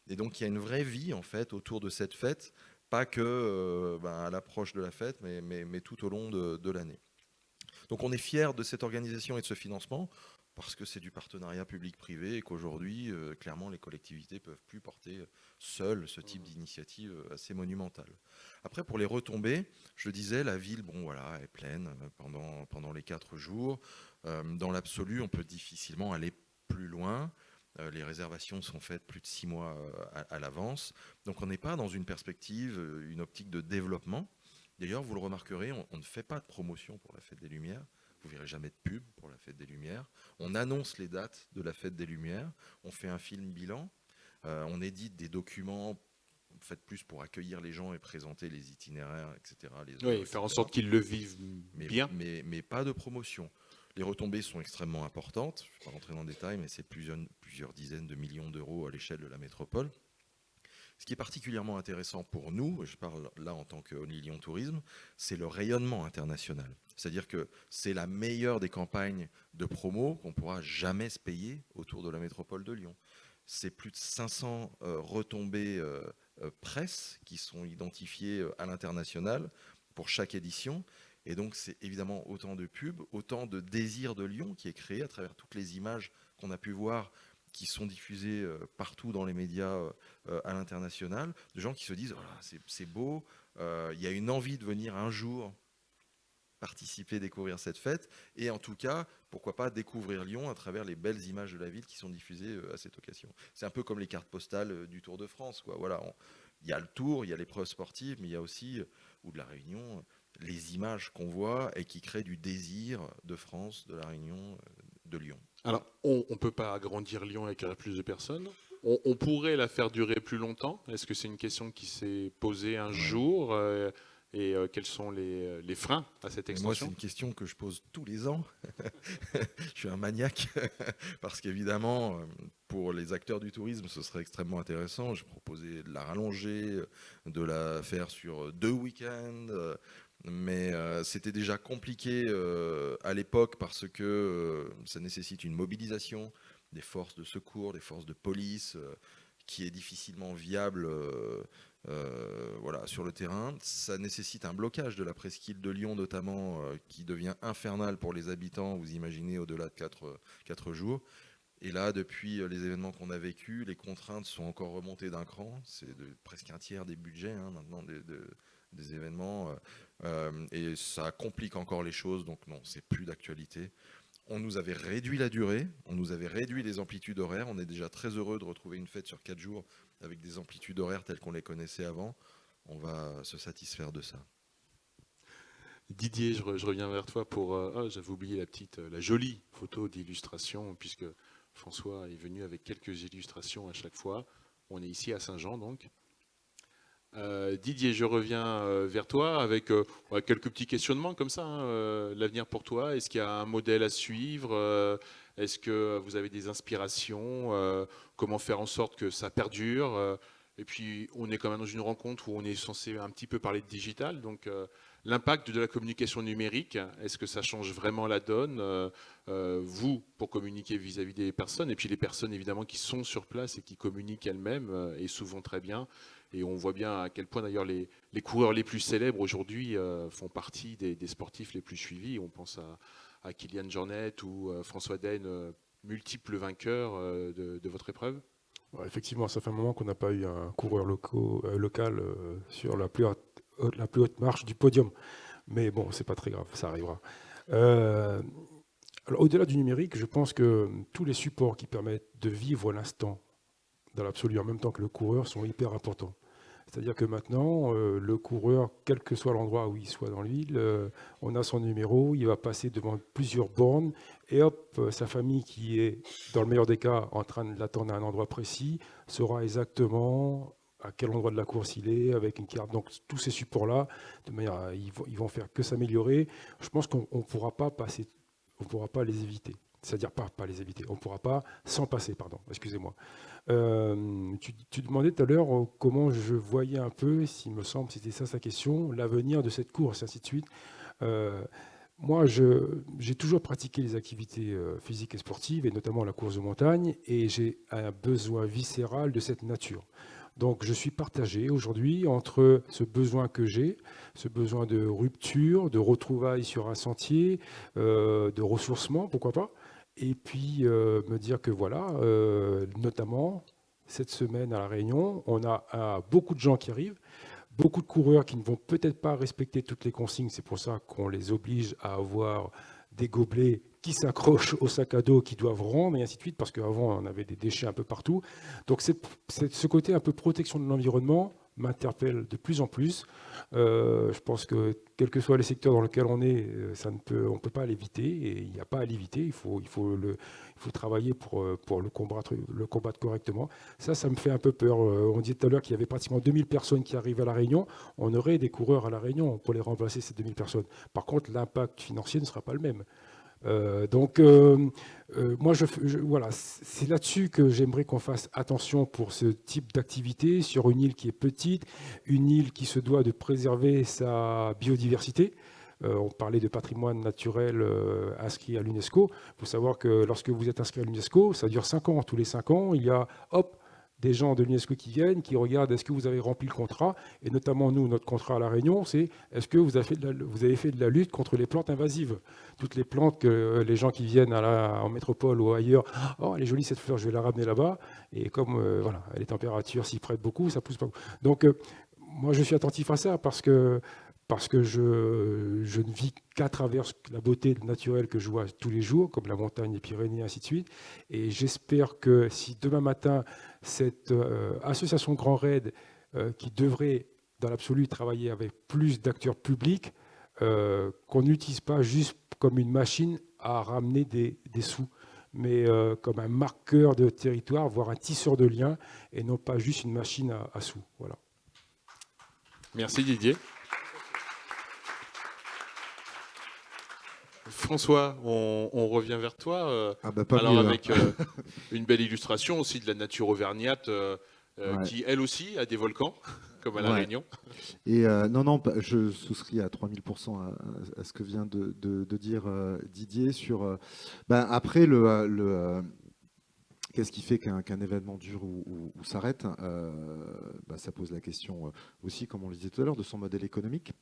Et donc, il y a une vraie vie, en fait, autour de cette fête, pas que à l'approche de la fête, mais tout au long de l'année. Donc, on est fiers de cette organisation et de ce financement, parce que c'est du partenariat public-privé et qu'aujourd'hui, clairement, les collectivités ne peuvent plus porter seules ce type d'initiative assez monumentale. Après, pour les retombées, je disais, la ville est pleine pendant les 4 jours. Dans l'absolu, on peut difficilement aller plus loin. Les réservations sont faites plus de 6 mois à l'avance. Donc on n'est pas dans une perspective, une optique de développement. D'ailleurs, vous le remarquerez, on ne fait pas de promotion pour la Fête des Lumières. Vous ne verrez jamais de pub pour la Fête des Lumières. On annonce les dates de la Fête des Lumières. On fait un film bilan. On édite des documents faits plus pour accueillir les gens et présenter les itinéraires, etc. Oui, faire en sorte qu'ils le vivent bien. Mais pas de promotion. Les retombées sont extrêmement importantes. Je ne vais pas rentrer dans le détail, mais c'est plusieurs dizaines de millions d'euros à l'échelle de la métropole. Ce qui est particulièrement intéressant pour nous, je parle là en tant que Only Lyon Tourisme, c'est le rayonnement international. C'est-à-dire que c'est la meilleure des campagnes de promo qu'on ne pourra jamais se payer autour de la métropole de Lyon. C'est plus de 500 retombées presse qui sont identifiées à l'international pour chaque édition. Et donc, c'est évidemment autant de pubs, autant de désir de Lyon qui est créé à travers toutes les images qu'on a pu voir qui sont diffusées partout dans les médias à l'international, de gens qui se disent oh, c'est beau, il y a une envie de venir un jour participer, découvrir cette fête, et en tout cas, pourquoi pas découvrir Lyon à travers les belles images de la ville qui sont diffusées à cette occasion. C'est un peu comme les cartes postales du Tour de France, quoi. Voilà, il y a le Tour, il y a l'épreuve sportive, mais il y a aussi, ou de la Réunion, les images qu'on voit et qui créent du désir de France, de La Réunion, de Lyon. Alors, on ne peut pas agrandir Lyon et acquérir plus de personnes. On pourrait la faire durer plus longtemps. Est-ce que c'est une question qui s'est posée un jour et quels sont les freins à cette Et moi, c'est extension? une question que je pose tous les ans. Je suis un maniaque parce qu'évidemment, pour les acteurs du tourisme, ce serait extrêmement intéressant. Je proposais de la rallonger, de la faire sur 2 week-ends. Mais c'était déjà compliqué à l'époque parce que ça nécessite une mobilisation des forces de secours, des forces de police, qui est difficilement viable voilà, sur le terrain. Ça nécessite un blocage de la presqu'île de Lyon notamment, qui devient infernal pour les habitants, vous imaginez, au-delà de 4 jours. Et là, depuis les événements qu'on a vécus, les contraintes sont encore remontées d'un cran. C'est presque un tiers des budgets maintenant des événements. Et ça complique encore les choses, donc non, c'est plus d'actualité. On nous avait réduit la durée, on nous avait réduit les amplitudes horaires. On est déjà très heureux de retrouver une fête sur 4 jours avec des amplitudes horaires telles qu'on les connaissait avant. On va se satisfaire de ça. Didier, je reviens vers toi pour... j'avais oublié la jolie photo d'illustration, puisque François est venu avec quelques illustrations à chaque fois. On est ici à Saint-Jean, donc. Didier, je reviens vers toi avec quelques petits questionnements comme ça. L'avenir pour toi, est-ce qu'il y a un modèle à suivre? Est-ce que vous avez des inspirations? Comment faire en sorte que ça perdure? Et puis, on est quand même dans une rencontre où on est censé un petit peu parler de digital. Donc, l'impact de la communication numérique, est-ce que ça change vraiment la donne? Vous, pour communiquer vis-à-vis des personnes, et puis les personnes, évidemment, qui sont sur place et qui communiquent elles-mêmes, et souvent très bien. Et on voit bien à quel point d'ailleurs les coureurs les plus célèbres aujourd'hui font partie des sportifs les plus suivis. On pense à Kylian Jornet ou François Daen, multiples vainqueurs de votre épreuve. Ouais, effectivement, ça fait un moment qu'on n'a pas eu un coureur local sur la plus haute marche du podium. Mais bon, c'est pas très grave, ça arrivera. Alors, au-delà du numérique, je pense que tous les supports qui permettent de vivre l'instant dans l'absolu en même temps que le coureur sont hyper importants. C'est-à-dire que maintenant, le coureur, quel que soit l'endroit où il soit dans l'île, on a son numéro, il va passer devant plusieurs bornes et hop, sa famille qui est, dans le meilleur des cas, en train de l'attendre à un endroit précis, saura exactement à quel endroit de la course il est, avec une carte. Donc tous ces supports-là, de manière, ils vont faire que s'améliorer. Je pense qu'on ne pourra pas passer, on pourra pas les éviter. C'est-à-dire pas les éviter, on ne pourra pas s'en passer, pardon, excusez-moi. Tu demandais tout à l'heure comment je voyais un peu, s'il me semble, c'était ça sa question, l'avenir de cette course, ainsi de suite. Moi, j'ai toujours pratiqué les activités physiques et sportives, et notamment la course de montagne, et j'ai un besoin viscéral de cette nature. Donc je suis partagé aujourd'hui entre ce besoin que j'ai, ce besoin de rupture, de retrouvailles sur un sentier, de ressourcement, pourquoi pas, et puis me dire que voilà, notamment cette semaine à La Réunion, on a beaucoup de gens qui arrivent, beaucoup de coureurs qui ne vont peut-être pas respecter toutes les consignes, c'est pour ça qu'on les oblige à avoir des gobelets qui s'accrochent au sac à dos, qui doivent rendre, et ainsi de suite, parce qu'avant, on avait des déchets un peu partout. Donc, ce côté un peu protection de l'environnement m'interpelle de plus en plus. Je pense que, quels que soient les secteurs dans lesquels on est, on ne peut pas l'éviter, et il n'y a pas à l'éviter, il faut travailler pour le combattre correctement. Ça me fait un peu peur. On disait tout à l'heure qu'il y avait pratiquement 2000 personnes qui arrivent à La Réunion. On aurait des coureurs à La Réunion pour les remplacer, ces 2000 personnes. Par contre, l'impact financier ne sera pas le même. Moi, voilà, c'est là-dessus que j'aimerais qu'on fasse attention pour ce type d'activité sur une île qui est petite, une île qui se doit de préserver sa biodiversité. On parlait de patrimoine naturel inscrit à l'UNESCO. Il faut savoir que lorsque vous êtes inscrit à l'UNESCO, ça dure 5 ans. Tous les 5 ans, il y a des gens de l'UNESCO qui viennent, qui regardent est-ce que vous avez rempli le contrat, et notamment nous, notre contrat à La Réunion, c'est est-ce que vous avez fait de la lutte contre les plantes invasives. Toutes les plantes que les gens qui viennent en métropole ou ailleurs, oh elle est jolie cette fleur, je vais la ramener là-bas, et comme voilà, les températures s'y prêtent beaucoup, ça pousse pas beaucoup. Donc moi je suis attentif à ça parce que je ne vis qu'à travers la beauté naturelle que je vois tous les jours, comme la montagne, les Pyrénées, ainsi de suite. Et j'espère que si demain matin, cette association Grand Raid, qui devrait, dans l'absolu, travailler avec plus d'acteurs publics, qu'on n'utilise pas juste comme une machine à ramener des sous, mais comme un marqueur de territoire, voire un tisseur de liens, et non pas juste une machine à sous. Voilà. Merci Didier. François, on revient vers toi. Pas alors mieux, hein. avec une belle illustration aussi de la nature auvergnate Ouais. qui, elle aussi, a des volcans, comme à La Ouais. Réunion. Et non, je souscris à 3000% à ce que vient de dire Didier sur. Après, qu'est-ce qui fait qu'un événement dure ou s'arrête? Ça pose la question aussi, comme on le disait tout à l'heure, de son modèle économique,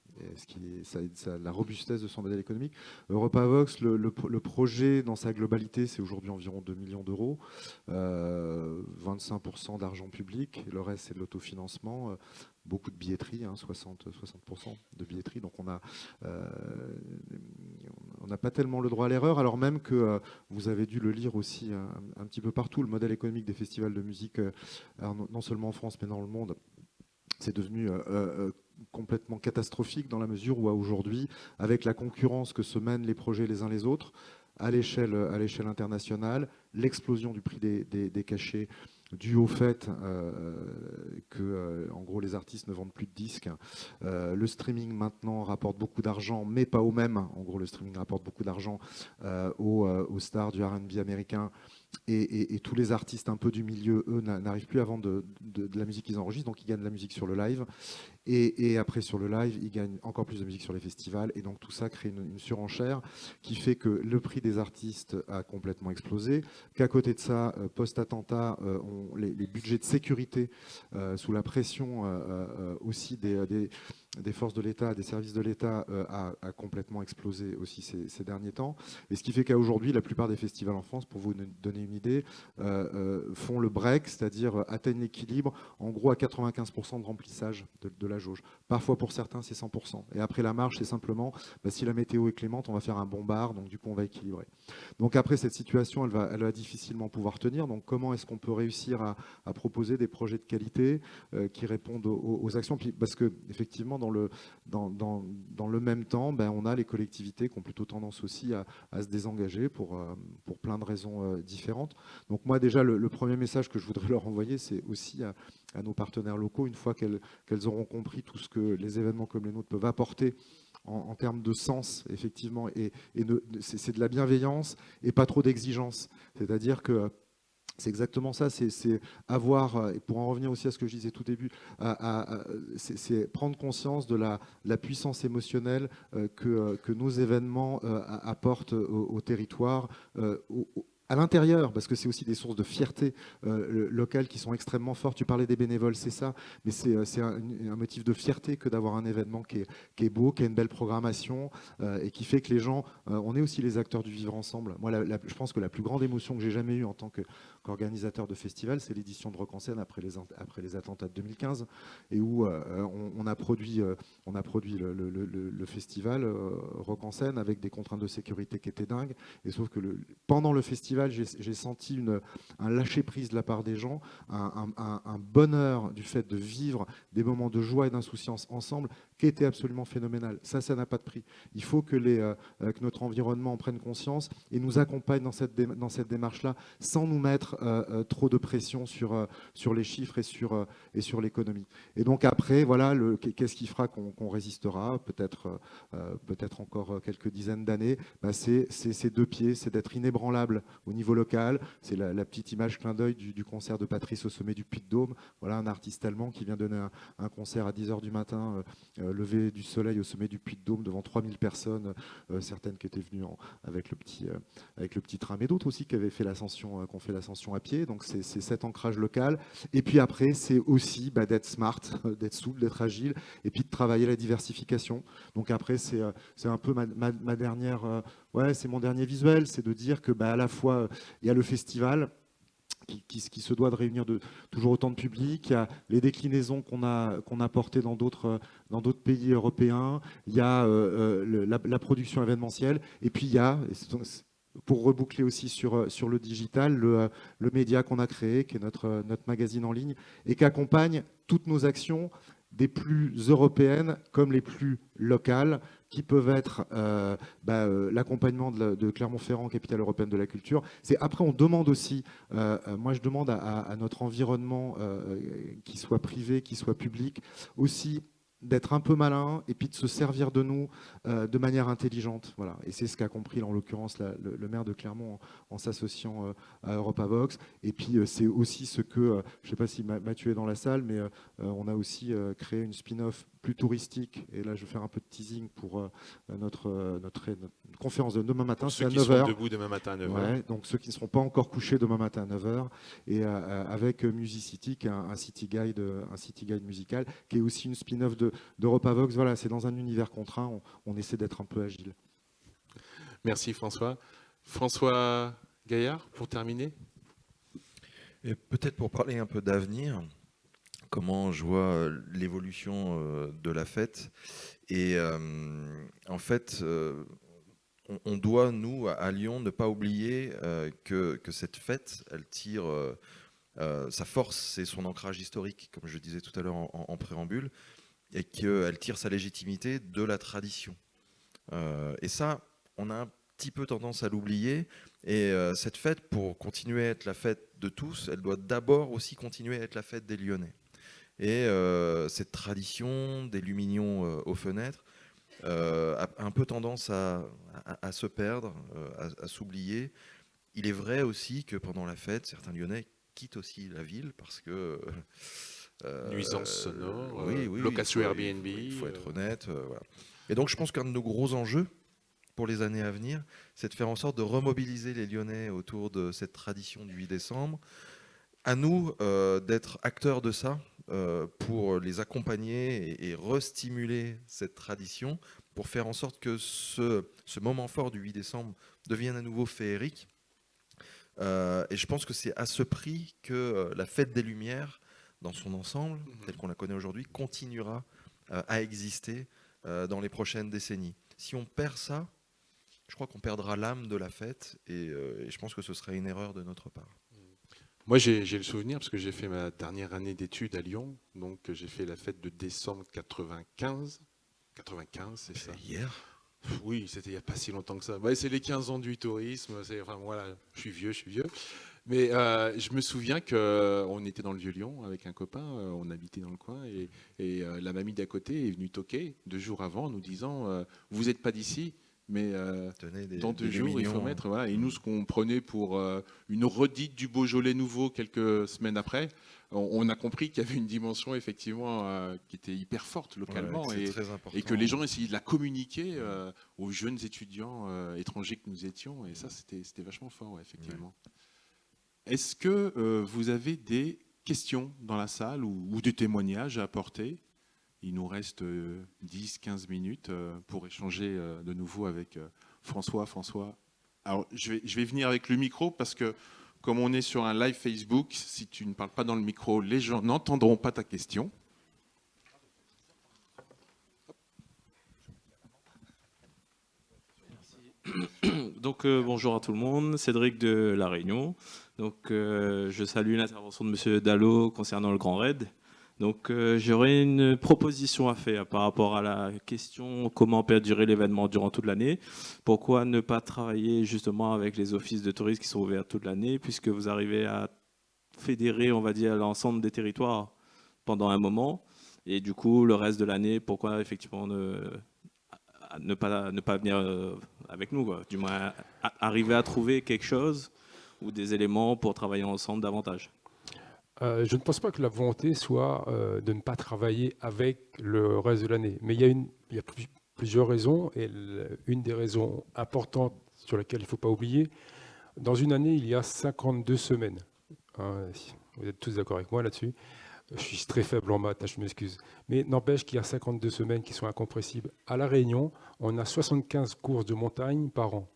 la robustesse de son modèle économique. EuropaVox, le projet dans sa globalité, c'est aujourd'hui environ 2 millions d'euros, 25% d'argent public, le reste c'est de l'autofinancement. Beaucoup de billetterie, 60% de billetterie. Donc on n'a pas tellement le droit à l'erreur, alors même que vous avez dû le lire aussi un petit peu partout, le modèle économique des festivals de musique, non seulement en France mais dans le monde, c'est devenu complètement catastrophique dans la mesure où aujourd'hui, avec la concurrence que se mènent les projets les uns les autres, à l'échelle internationale, l'explosion du prix des cachets dû au fait que en gros les artistes ne vendent plus de disques. Le streaming maintenant rapporte beaucoup d'argent, mais pas au même. En gros, le streaming rapporte beaucoup d'argent aux stars du R&B américain. Et tous les artistes un peu du milieu, eux, n'arrivent plus à vendre de la musique qu'ils enregistrent, donc ils gagnent de la musique sur le live. Et après, sur le live, ils gagnent encore plus de musique sur les festivals. Et donc tout ça crée une surenchère qui fait que le prix des artistes a complètement explosé, qu'à côté de ça, post-attentat, les budgets de sécurité, sous la pression aussi des forces de l'État, des services de l'État, a complètement explosé aussi ces derniers temps. Et ce qui fait qu'aujourd'hui, la plupart des festivals en France, pour vous donner une idée, font le break, c'est-à-dire atteignent l'équilibre, en gros à 95% de remplissage de la jauge. Parfois, pour certains, c'est 100%. Et après, la marge, c'est simplement, si la météo est clémente, on va faire un bombard, donc du coup, on va équilibrer. Donc après, cette situation, elle va difficilement pouvoir tenir. Donc comment est-ce qu'on peut réussir à proposer des projets de qualité qui répondent aux actions? Parce que effectivement, dans le même temps, on a les collectivités qui ont plutôt tendance aussi à se désengager pour plein de raisons différentes. Donc moi, déjà, le premier message que je voudrais leur envoyer, c'est aussi à nos partenaires locaux, une fois qu'elles auront compris tout ce que les événements comme les nôtres peuvent apporter en termes de sens, effectivement, et c'est de la bienveillance et pas trop d'exigence. C'est-à-dire que c'est exactement ça, c'est avoir, et pour en revenir aussi à ce que je disais tout début, c'est prendre conscience de la puissance émotionnelle que nos événements apportent au territoire, à l'intérieur, parce que c'est aussi des sources de fierté locale qui sont extrêmement fortes. Tu parlais des bénévoles, c'est ça, mais c'est un motif de fierté que d'avoir un événement qui est beau, qui a une belle programmation et qui fait que les gens, on est aussi les acteurs du vivre ensemble. Moi, je pense que la plus grande émotion que j'ai jamais eue en tant qu'organisateur de festival, c'est l'édition de Rock en scène après les attentats de 2015, et où on a produit le festival Rock en scène avec des contraintes de sécurité qui étaient dingues, et sauf que pendant le festival, j'ai senti un lâcher-prise de la part des gens, un bonheur du fait de vivre des moments de joie et d'insouciance ensemble qui était absolument phénoménal. Ça n'a pas de prix. Il faut que notre environnement en prenne conscience et nous accompagne dans cette démarche-là, sans nous mettre trop de pression sur les chiffres et sur l'économie. Et donc après, voilà, qu'est-ce qui fera qu'on résistera, peut-être encore quelques dizaines d'années, c'est ces deux pieds, c'est d'être inébranlable au niveau local. C'est la petite image clin d'œil du concert de Patrice au sommet du Puy-de-Dôme. Voilà un artiste allemand qui vient donner un concert à 10h du matin, lever du soleil au sommet du Puy-de-Dôme devant 3000 personnes, certaines qui étaient venues avec le petit tram, et d'autres aussi qui ont fait l'ascension à pied. Donc c'est cet ancrage local. Et puis après, c'est aussi d'être smart, d'être souple, d'être agile, et puis de travailler la diversification. Donc après, c'est un peu ma dernière... c'est mon dernier visuel, c'est de dire que à la fois, il y a le festival qui se doit de réunir toujours autant de public, il y a les déclinaisons qu'on a portées dans d'autres pays européens, il y a la production événementielle, et puis il y a, pour reboucler aussi sur le digital, le média qu'on a créé, qui est notre magazine en ligne, et qui accompagne toutes nos actions, des plus européennes comme les plus locales, qui peuvent être l'accompagnement de Clermont-Ferrand, capitale européenne de la culture. Après, on demande aussi, moi je demande à notre environnement, qu'il soit privé, qu'il soit public, aussi d'être un peu malin et puis de se servir de nous de manière intelligente. Voilà. Et c'est ce qu'a compris en l'occurrence le maire de Clermont en s'associant à EuropaVox. Et puis c'est aussi ce que, je ne sais pas si Mathieu est dans la salle, mais on a aussi créé une spin-off plus touristique. Et là, je vais faire un peu de teasing pour notre conférence de demain matin. C'est à 9h. Ceux qui seront debout demain matin à 9h. Ouais, donc ceux qui ne seront pas encore couchés demain matin à 9h. Et avec Musicity, qui est un city guide musical, qui est aussi une spin-off d'EuropaVox. Voilà, c'est dans un univers contraint, on essaie d'être un peu agile. Merci François. François Gaillard, pour terminer. Et peut-être pour parler un peu d'avenir, comment je vois l'évolution de la fête. Et en fait, on doit, nous, à Lyon, ne pas oublier que cette fête, elle tire... sa force, c'est son ancrage historique, comme je disais tout à l'heure en préambule, et qu'elle tire sa légitimité de la tradition. Et ça, on a un petit peu tendance à l'oublier. Et cette fête, pour continuer à être la fête de tous, elle doit d'abord aussi continuer à être la fête des Lyonnais. Et cette tradition des lumignons aux fenêtres a un peu tendance à se perdre, à s'oublier. Il est vrai aussi que pendant la fête, certains Lyonnais quittent aussi la ville parce que... nuisance sonore, oui, location Airbnb. Il faut être honnête. Voilà. Et donc je pense qu'un de nos gros enjeux pour les années à venir, c'est de faire en sorte de remobiliser les Lyonnais autour de cette tradition du 8 décembre. À nous d'être acteurs de ça pour les accompagner et restimuler cette tradition pour faire en sorte que ce moment fort du 8 décembre devienne à nouveau féerique. Et je pense que c'est à ce prix que la fête des Lumières, dans son ensemble, telle qu'on la connaît aujourd'hui, continuera à exister dans les prochaines décennies. Si on perd ça, je crois qu'on perdra l'âme de la fête et je pense que ce serait une erreur de notre part. Moi, j'ai le souvenir, parce que j'ai fait ma dernière année d'études à Lyon, donc j'ai fait la fête de décembre 95. 95, c'est ça. Hier ? Oui, c'était il n'y a pas si longtemps que ça. Ouais, c'est les 15 ans du tourisme. Enfin, voilà, je suis vieux. Mais je me souviens qu'on était dans le Vieux-Lyon avec un copain, on habitait dans le coin, et la mamie d'à côté est venue toquer 2 jours avant en nous disant vous n'êtes pas d'ici, mais dans 2 jours, il faut mettre. Voilà. Et nous, ce qu'on prenait pour une redite du Beaujolais nouveau quelques semaines après, on a compris qu'il y avait une dimension effectivement qui était hyper forte localement, et que les gens essayaient de la communiquer aux jeunes étudiants étrangers que nous étions, et ça, c'était vachement fort, ouais, effectivement. Ouais. Est-ce que vous avez des questions dans la salle ou des témoignages à apporter ? Il nous reste 10-15 minutes pour échanger de nouveau avec François. Alors, je vais venir avec le micro parce que, comme on est sur un live Facebook, si tu ne parles pas dans le micro, les gens n'entendront pas ta question. Donc bonjour à tout le monde, Cédric de La Réunion. Donc je salue l'intervention de Monsieur Dallot concernant le Grand Raid. Donc j'aurais une proposition à faire par rapport à la question comment perdurer l'événement durant toute l'année. Pourquoi ne pas travailler justement avec les offices de tourisme qui sont ouverts toute l'année, puisque vous arrivez à fédérer, on va dire, l'ensemble des territoires pendant un moment, et du coup le reste de l'année, pourquoi effectivement ne pas venir avec nous, quoi. Du moins arriver à trouver quelque chose ou des éléments pour travailler ensemble davantage. Je ne pense pas que la volonté soit de ne pas travailler avec le reste de l'année. Mais il y a plusieurs raisons. Et une des raisons importantes sur lesquelles il ne faut pas oublier, dans une année, il y a 52 semaines. Vous êtes tous d'accord avec moi là-dessus. Je suis très faible en maths, je m'excuse. Mais n'empêche qu'il y a 52 semaines qui sont incompressibles. À La Réunion, on a 75 courses de montagne par an.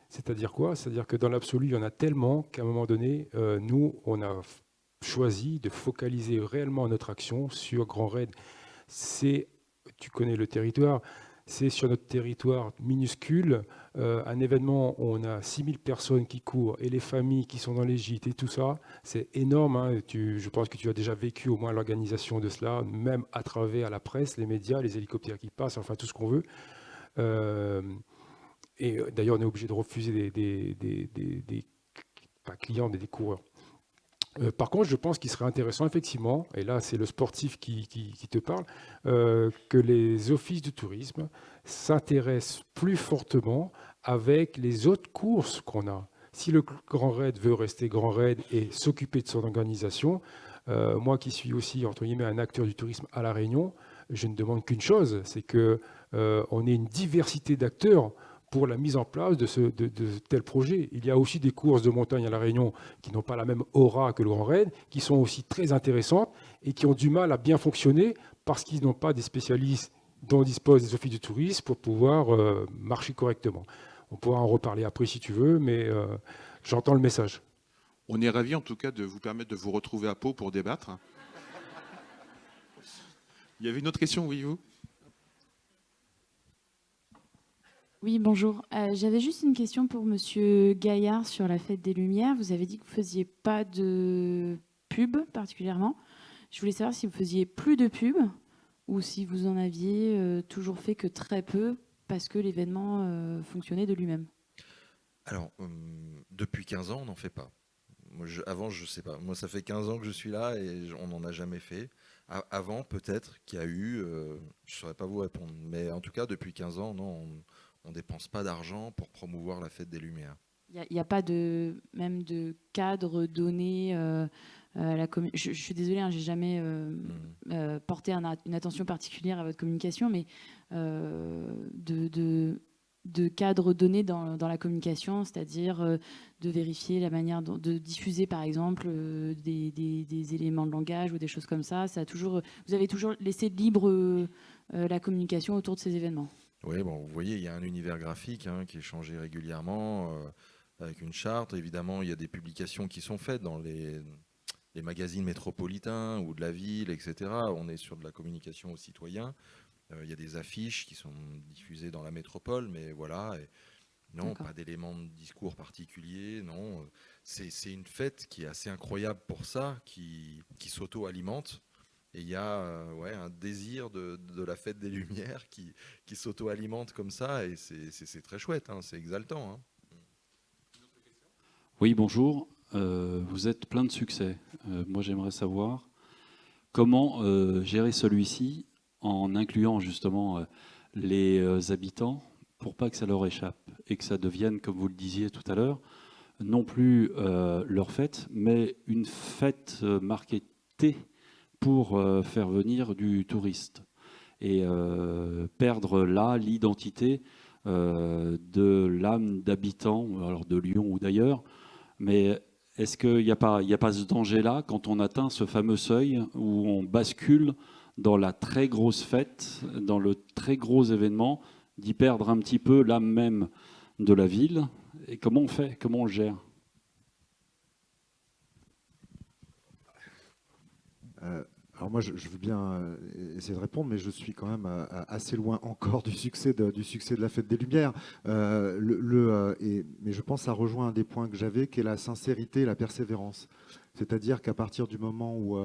C'est-à-dire quoi ? C'est-à-dire que dans l'absolu, il y en a tellement qu'à un moment donné, nous, on a choisi de focaliser réellement notre action sur Grand Raid. Tu connais le territoire, c'est sur notre territoire minuscule, un événement où on a 6000 personnes qui courent et les familles qui sont dans les gîtes et tout ça, c'est énorme. Hein. Je pense que tu as déjà vécu au moins l'organisation de cela, même à travers la presse, les médias, les hélicoptères qui passent, enfin tout ce qu'on veut. Et d'ailleurs, on est obligé de refuser pas clients, mais des coureurs. Par contre, je pense qu'il serait intéressant, effectivement, et là c'est le sportif qui te parle, que les offices de tourisme s'intéressent plus fortement avec les autres courses qu'on a. Si le Grand Raid veut rester Grand Raid et s'occuper de son organisation, moi qui suis aussi, entre guillemets, un acteur du tourisme à La Réunion, je ne demande qu'une chose, c'est qu'on ait une diversité d'acteurs pour la mise en place de tel projet. Il y a aussi des courses de montagne à La Réunion qui n'ont pas la même aura que le Grand Raid, qui sont aussi très intéressantes et qui ont du mal à bien fonctionner parce qu'ils n'ont pas des spécialistes dont disposent des offices de tourisme pour pouvoir marcher correctement. On pourra en reparler après si tu veux, mais j'entends le message. On est ravis en tout cas de vous permettre de vous retrouver à Pau pour débattre. Il y avait une autre question, oui, vous ? Oui, bonjour. J'avais juste une question pour Monsieur Gaillard sur la Fête des Lumières. Vous avez dit que vous ne faisiez pas de pub particulièrement. Je voulais savoir si vous faisiez plus de pub ou si vous en aviez toujours fait que très peu parce que l'événement fonctionnait de lui-même. Alors, depuis 15 ans, on n'en fait pas. Moi, avant, je ne sais pas. Moi, ça fait 15 ans que je suis là et on n'en a jamais fait. Avant, peut-être qu'il y a eu, je ne saurais pas vous répondre, mais en tout cas, depuis 15 ans, non, on ne dépense pas d'argent pour promouvoir la Fête des Lumières. Il n'y a pas même de cadre donné à la communication. Je suis désolée, hein, je n'ai jamais porté une attention particulière à votre communication, mais de cadre donné dans la communication, c'est-à-dire de vérifier la manière de diffuser, par exemple, des éléments de langage ou des choses comme ça. Vous avez toujours laissé libre la communication autour de ces événements. Oui, bon, vous voyez, il y a un univers graphique qui est changé régulièrement, avec une charte. Évidemment, il y a des publications qui sont faites dans les magazines métropolitains ou de la ville, etc. On est sur de la communication aux citoyens. Il y a des affiches qui sont diffusées dans la métropole, mais voilà. Et non, pas d'éléments de discours particuliers. Non, c'est une fête qui est assez incroyable pour ça, qui s'auto-alimente. Et il y a un désir de la Fête des Lumières qui s'auto-alimente comme ça, et c'est très chouette, hein, c'est exaltant. Hein. Oui, bonjour. Vous êtes plein de succès. Moi, j'aimerais savoir comment gérer celui-ci en incluant justement les habitants pour pas que ça leur échappe et que ça devienne, comme vous le disiez tout à l'heure, non plus leur fête, mais une fête marketée pour faire venir du touriste et perdre là l'identité de l'âme d'habitant, alors de Lyon ou d'ailleurs. Mais est-ce qu'il n'y a pas ce danger-là quand on atteint ce fameux seuil où on bascule dans la très grosse fête, dans le très gros événement, d'y perdre un petit peu l'âme même de la ville? Et comment on fait? Comment on le gère? Alors moi, je veux bien essayer de répondre, mais je suis quand même assez loin encore du succès de la Fête des Lumières. Mais je pense que ça rejoint un des points que j'avais, qui est la sincérité et la persévérance. C'est-à-dire qu'à partir du moment où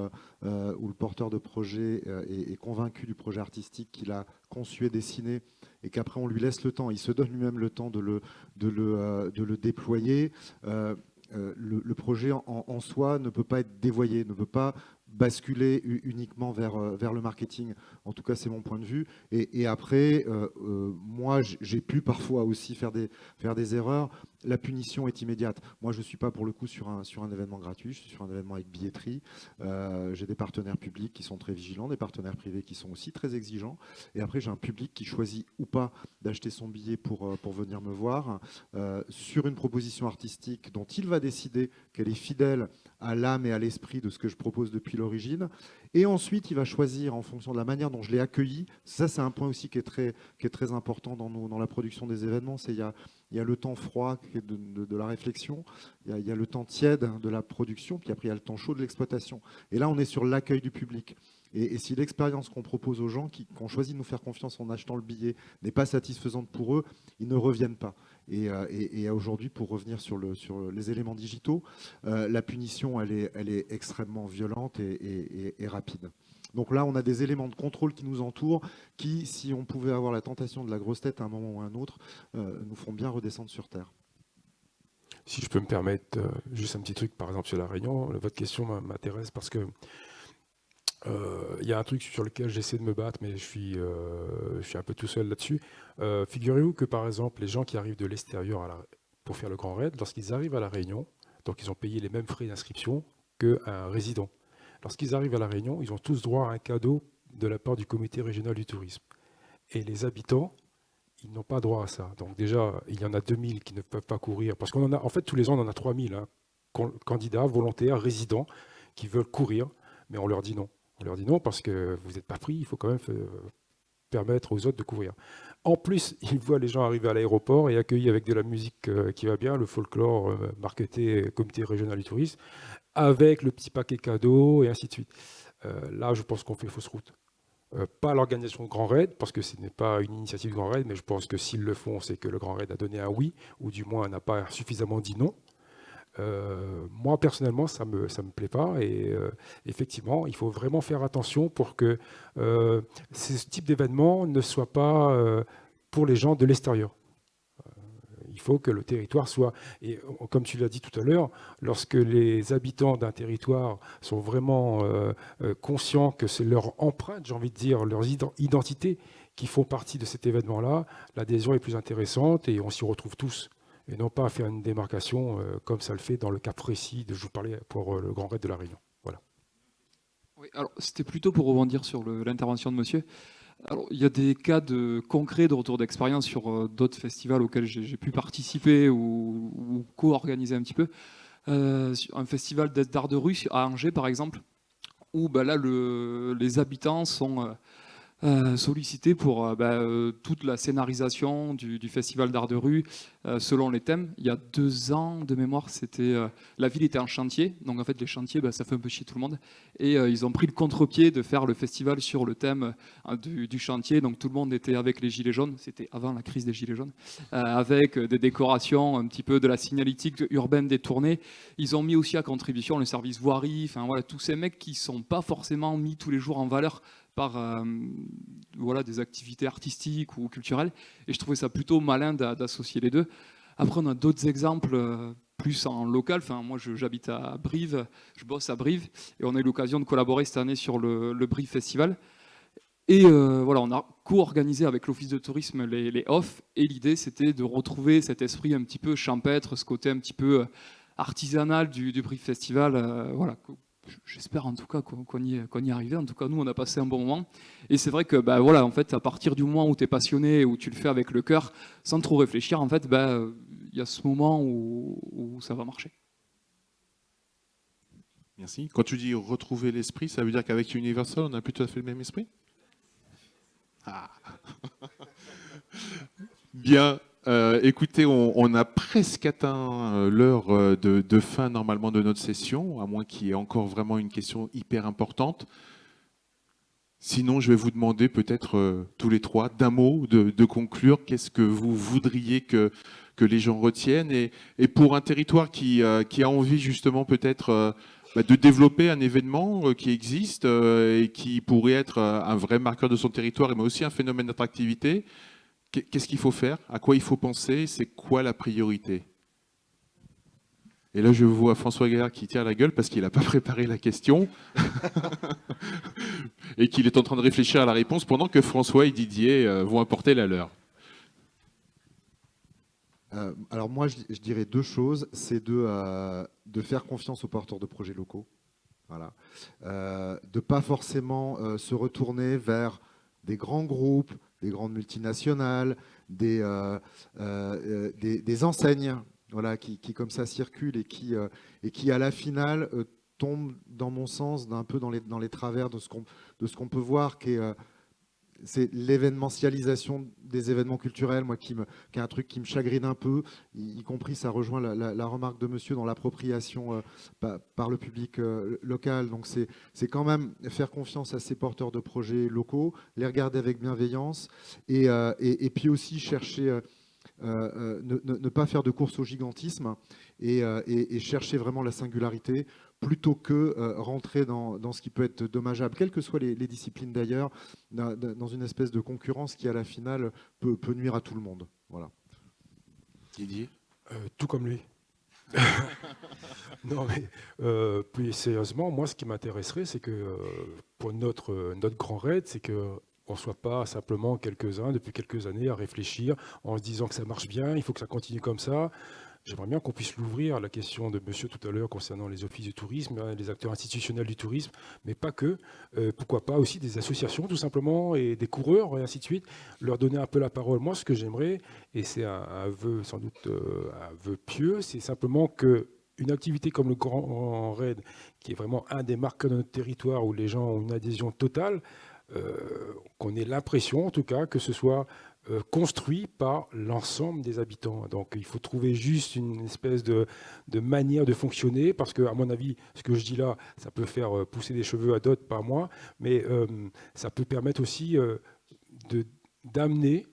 le porteur de projet est convaincu du projet artistique qu'il a conçu et dessiné, et qu'après on lui laisse le temps, il se donne lui-même le temps de le déployer, le projet en soi ne peut pas être dévoyé, ne peut pas basculer uniquement vers le marketing. En tout cas, c'est mon point de vue. Et après, moi, j'ai pu parfois aussi faire des erreurs. La punition est immédiate. Moi, je ne suis pas pour le coup sur un événement gratuit, je suis sur un événement avec billetterie. J'ai des partenaires publics qui sont très vigilants, des partenaires privés qui sont aussi très exigeants. Et après, j'ai un public qui choisit ou pas d'acheter son billet pour venir me voir sur une proposition artistique dont il va décider qu'elle est fidèle à l'âme et à l'esprit de ce que je propose depuis l'origine. Et ensuite, il va choisir en fonction de la manière dont je l'ai accueilli. Ça, c'est un point aussi qui est très important dans la production des événements. Il y a le temps froid de la réflexion, il y a le temps tiède de la production, puis après, il y a le temps chaud de l'exploitation. Et là, on est sur l'accueil du public. Et si l'expérience qu'on propose aux gens qui ont choisi de nous faire confiance en achetant le billet n'est pas satisfaisante pour eux, ils ne reviennent pas. Et aujourd'hui, pour revenir sur les éléments digitaux, la punition, elle est extrêmement violente et rapide. Donc là, on a des éléments de contrôle qui nous entourent, qui, si on pouvait avoir la tentation de la grosse tête à un moment ou à un autre, nous feront bien redescendre sur Terre. Si je peux me permettre juste un petit truc, par exemple sur la Réunion, votre question m'intéresse parce que il y a un truc sur lequel j'essaie de me battre, mais je suis un peu tout seul là-dessus. Figurez-vous que par exemple, les gens qui arrivent de l'extérieur pour faire le Grand Raid, lorsqu'ils arrivent à la Réunion, donc ils ont payé les mêmes frais d'inscription qu'un résident. Lorsqu'ils arrivent à la Réunion, ils ont tous droit à un cadeau de la part du comité régional du tourisme. Et les habitants, ils n'ont pas droit à ça. Donc déjà, il y en a 2000 qui ne peuvent pas courir, parce en fait, tous les ans, on en a 3000 candidats, volontaires, résidents, qui veulent courir, mais on leur dit non. On leur dit non parce que vous n'êtes pas pris, il faut quand même permettre aux autres de courir. En plus, ils voient les gens arriver à l'aéroport et accueillis avec de la musique qui va bien, le folklore marketé comité régional du tourisme, avec le petit paquet cadeau et ainsi de suite. Là, je pense qu'on fait fausse route. Pas l'organisation Grand Raid, parce que ce n'est pas une initiative Grand Raid, mais je pense que s'ils le font, c'est que le Grand Raid a donné un oui, ou du moins n'a pas suffisamment dit non. Moi, personnellement, ça me plaît pas. Et effectivement, il faut vraiment faire attention pour que ce type d'événement ne soit pas pour les gens de l'extérieur. Il faut que le territoire soit, et comme tu l'as dit tout à l'heure, lorsque les habitants d'un territoire sont vraiment conscients que c'est leur empreinte, j'ai envie de dire, leur identité qui font partie de cet événement-là, l'adhésion est plus intéressante et on s'y retrouve tous. Et non pas à faire une démarcation comme ça le fait dans le cas précis de je vous parlais pour le Grand Raid de la Réunion. Voilà. Oui, alors c'était plutôt pour rebondir sur l'intervention de monsieur. Alors, il y a des cas concrets de retour d'expérience sur d'autres festivals auxquels j'ai pu participer ou co-organiser un petit peu. Un festival d'art de rue à Angers, par exemple, où là, les habitants sont sollicités pour toute la scénarisation du festival d'art de rue selon les thèmes. Il y a 2 ans de mémoire, la ville était en chantier, donc en fait les chantiers ça fait un peu chier tout le monde, et ils ont pris le contre-pied de faire le festival sur le thème du chantier, donc tout le monde était avec les gilets jaunes, c'était avant la crise des gilets jaunes, avec des décorations, un petit peu de la signalétique urbaine détournée. Ils ont mis aussi à contribution le service voirie, enfin voilà, tous ces mecs qui sont pas forcément mis tous les jours en valeur par des activités artistiques ou culturelles. Et je trouvais ça plutôt malin d'associer les deux. Après, on a d'autres exemples plus en local. Enfin, moi, j'habite à Brive, je bosse à Brive, et on a eu l'occasion de collaborer cette année sur le Brive Festival. Et on a co-organisé avec l'Office de tourisme les off, et l'idée, c'était de retrouver cet esprit un petit peu champêtre, ce côté un petit peu artisanal du Brive Festival. J'espère en tout cas qu'on y est arrivé. En tout cas, nous, on a passé un bon moment. Et c'est vrai que, en fait, à partir du moment où tu es passionné, où tu le fais avec le cœur, sans trop réfléchir, en fait, y a ce moment où ça va marcher. Merci. Quand tu dis retrouver l'esprit, ça veut dire qu'avec Universal, on a plus tout à fait le même esprit ? Ah. Bien. Écoutez, on a presque atteint l'heure de fin normalement de notre session, à moins qu'il y ait encore vraiment une question hyper importante. Sinon, je vais vous demander peut-être tous les trois d'un mot de conclure. Qu'est-ce que vous voudriez que les gens retiennent et pour un territoire qui a envie justement peut-être de développer un événement qui existe et qui pourrait être un vrai marqueur de son territoire, mais aussi un phénomène d'attractivité. Qu'est-ce qu'il faut faire? À quoi il faut penser? C'est quoi la priorité? Et là, je vois François Gaillard qui tire la gueule parce qu'il n'a pas préparé la question et qu'il est en train de réfléchir à la réponse pendant que François et Didier vont apporter la leur. Alors moi, je dirais 2 choses. C'est de faire confiance aux porteurs de projets locaux. Voilà. De ne pas forcément se retourner vers des grands groupes, des grandes multinationales, des enseignes qui comme ça circulent et qui à la finale tombent, dans mon sens, d'un peu dans les travers de ce qu'on peut voir, qui est c'est l'événementialisation des événements culturels, moi, qui est un truc qui me chagrine un peu, y compris, ça rejoint la remarque de monsieur dans l'appropriation par le public local. Donc c'est quand même faire confiance à ces porteurs de projets locaux, les regarder avec bienveillance, et puis aussi chercher... ne pas faire de course au gigantisme et chercher vraiment la singularité plutôt que rentrer dans ce qui peut être dommageable, quelles que soient les disciplines d'ailleurs, dans une espèce de concurrence qui à la finale peut nuire à tout le monde. Voilà. Didier ? Tout comme lui. Non, mais plus sérieusement, moi, ce qui m'intéresserait, c'est que pour notre grand raid, c'est que on ne soit pas simplement quelques-uns depuis quelques années à réfléchir en se disant que ça marche bien, il faut que ça continue comme ça. J'aimerais bien qu'on puisse l'ouvrir à la question de monsieur tout à l'heure concernant les offices du tourisme, les acteurs institutionnels du tourisme, mais pas que. Pourquoi pas aussi des associations tout simplement et des coureurs et ainsi de suite, leur donner un peu la parole. Moi, ce que j'aimerais, et c'est un vœu sans doute un vœu pieux, c'est simplement que une activité comme le Grand Raid, qui est vraiment un des marqueurs de notre territoire où les gens ont une adhésion totale, qu'on ait l'impression en tout cas que ce soit construit par l'ensemble des habitants. Donc il faut trouver juste une espèce de manière de fonctionner, parce que à mon avis, ce que je dis là, ça peut faire pousser des cheveux à d'autres, pas moi, mais ça peut permettre aussi d'amener,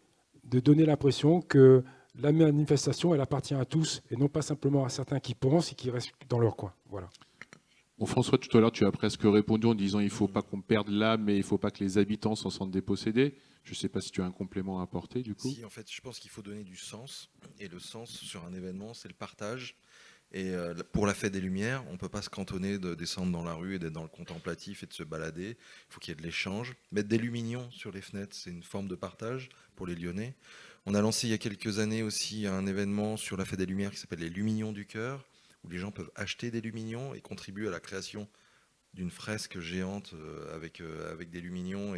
de donner l'impression que la manifestation, elle appartient à tous, et non pas simplement à certains qui pensent et qui restent dans leur coin. Voilà. Bon, François, tout à l'heure, tu as presque répondu en disant il ne faut pas qu'on perde l'âme, mais il ne faut pas que les habitants s'en sentent dépossédés. Je ne sais pas si tu as un complément à apporter, du coup. Si, en fait, je pense qu'il faut donner du sens. Et le sens sur un événement, c'est le partage. Et pour la Fête des Lumières, on ne peut pas se cantonner de descendre dans la rue et d'être dans le contemplatif et de se balader. Il faut qu'il y ait de l'échange. Mettre des lumignons sur les fenêtres, c'est une forme de partage pour les Lyonnais. On a lancé il y a quelques années aussi un événement sur la Fête des Lumières qui s'appelle les Lumignons du Cœur, où les gens peuvent acheter des lumignons et contribuer à la création d'une fresque géante avec des lumignons,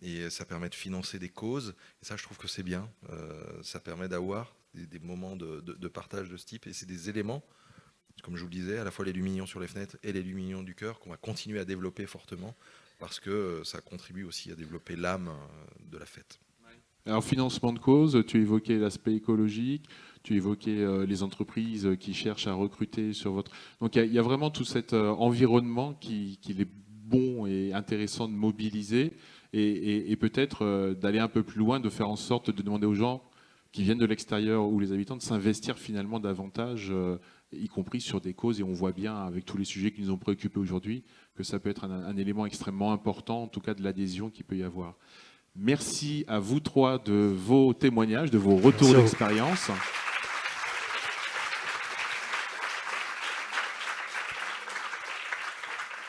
et ça permet de financer des causes. Et ça, je trouve que c'est bien. Ça permet d'avoir des moments de partage de ce type, et c'est des éléments, comme je vous le disais, à la fois les lumignons sur les fenêtres et les lumignons du cœur, qu'on va continuer à développer fortement, parce que ça contribue aussi à développer l'âme de la fête. Alors, financement de cause, tu évoquais l'aspect écologique, tu évoquais les entreprises qui cherchent à recruter sur votre... Donc il y a vraiment tout cet environnement qu'il est bon et intéressant de mobiliser, et peut-être d'aller un peu plus loin, de faire en sorte de demander aux gens qui viennent de l'extérieur ou les habitants de s'investir finalement davantage, y compris sur des causes. Et on voit bien avec tous les sujets qui nous ont préoccupés aujourd'hui que ça peut être un élément extrêmement important, en tout cas de l'adhésion qu'il peut y avoir. Merci à vous trois de vos témoignages, de vos retours d'expérience.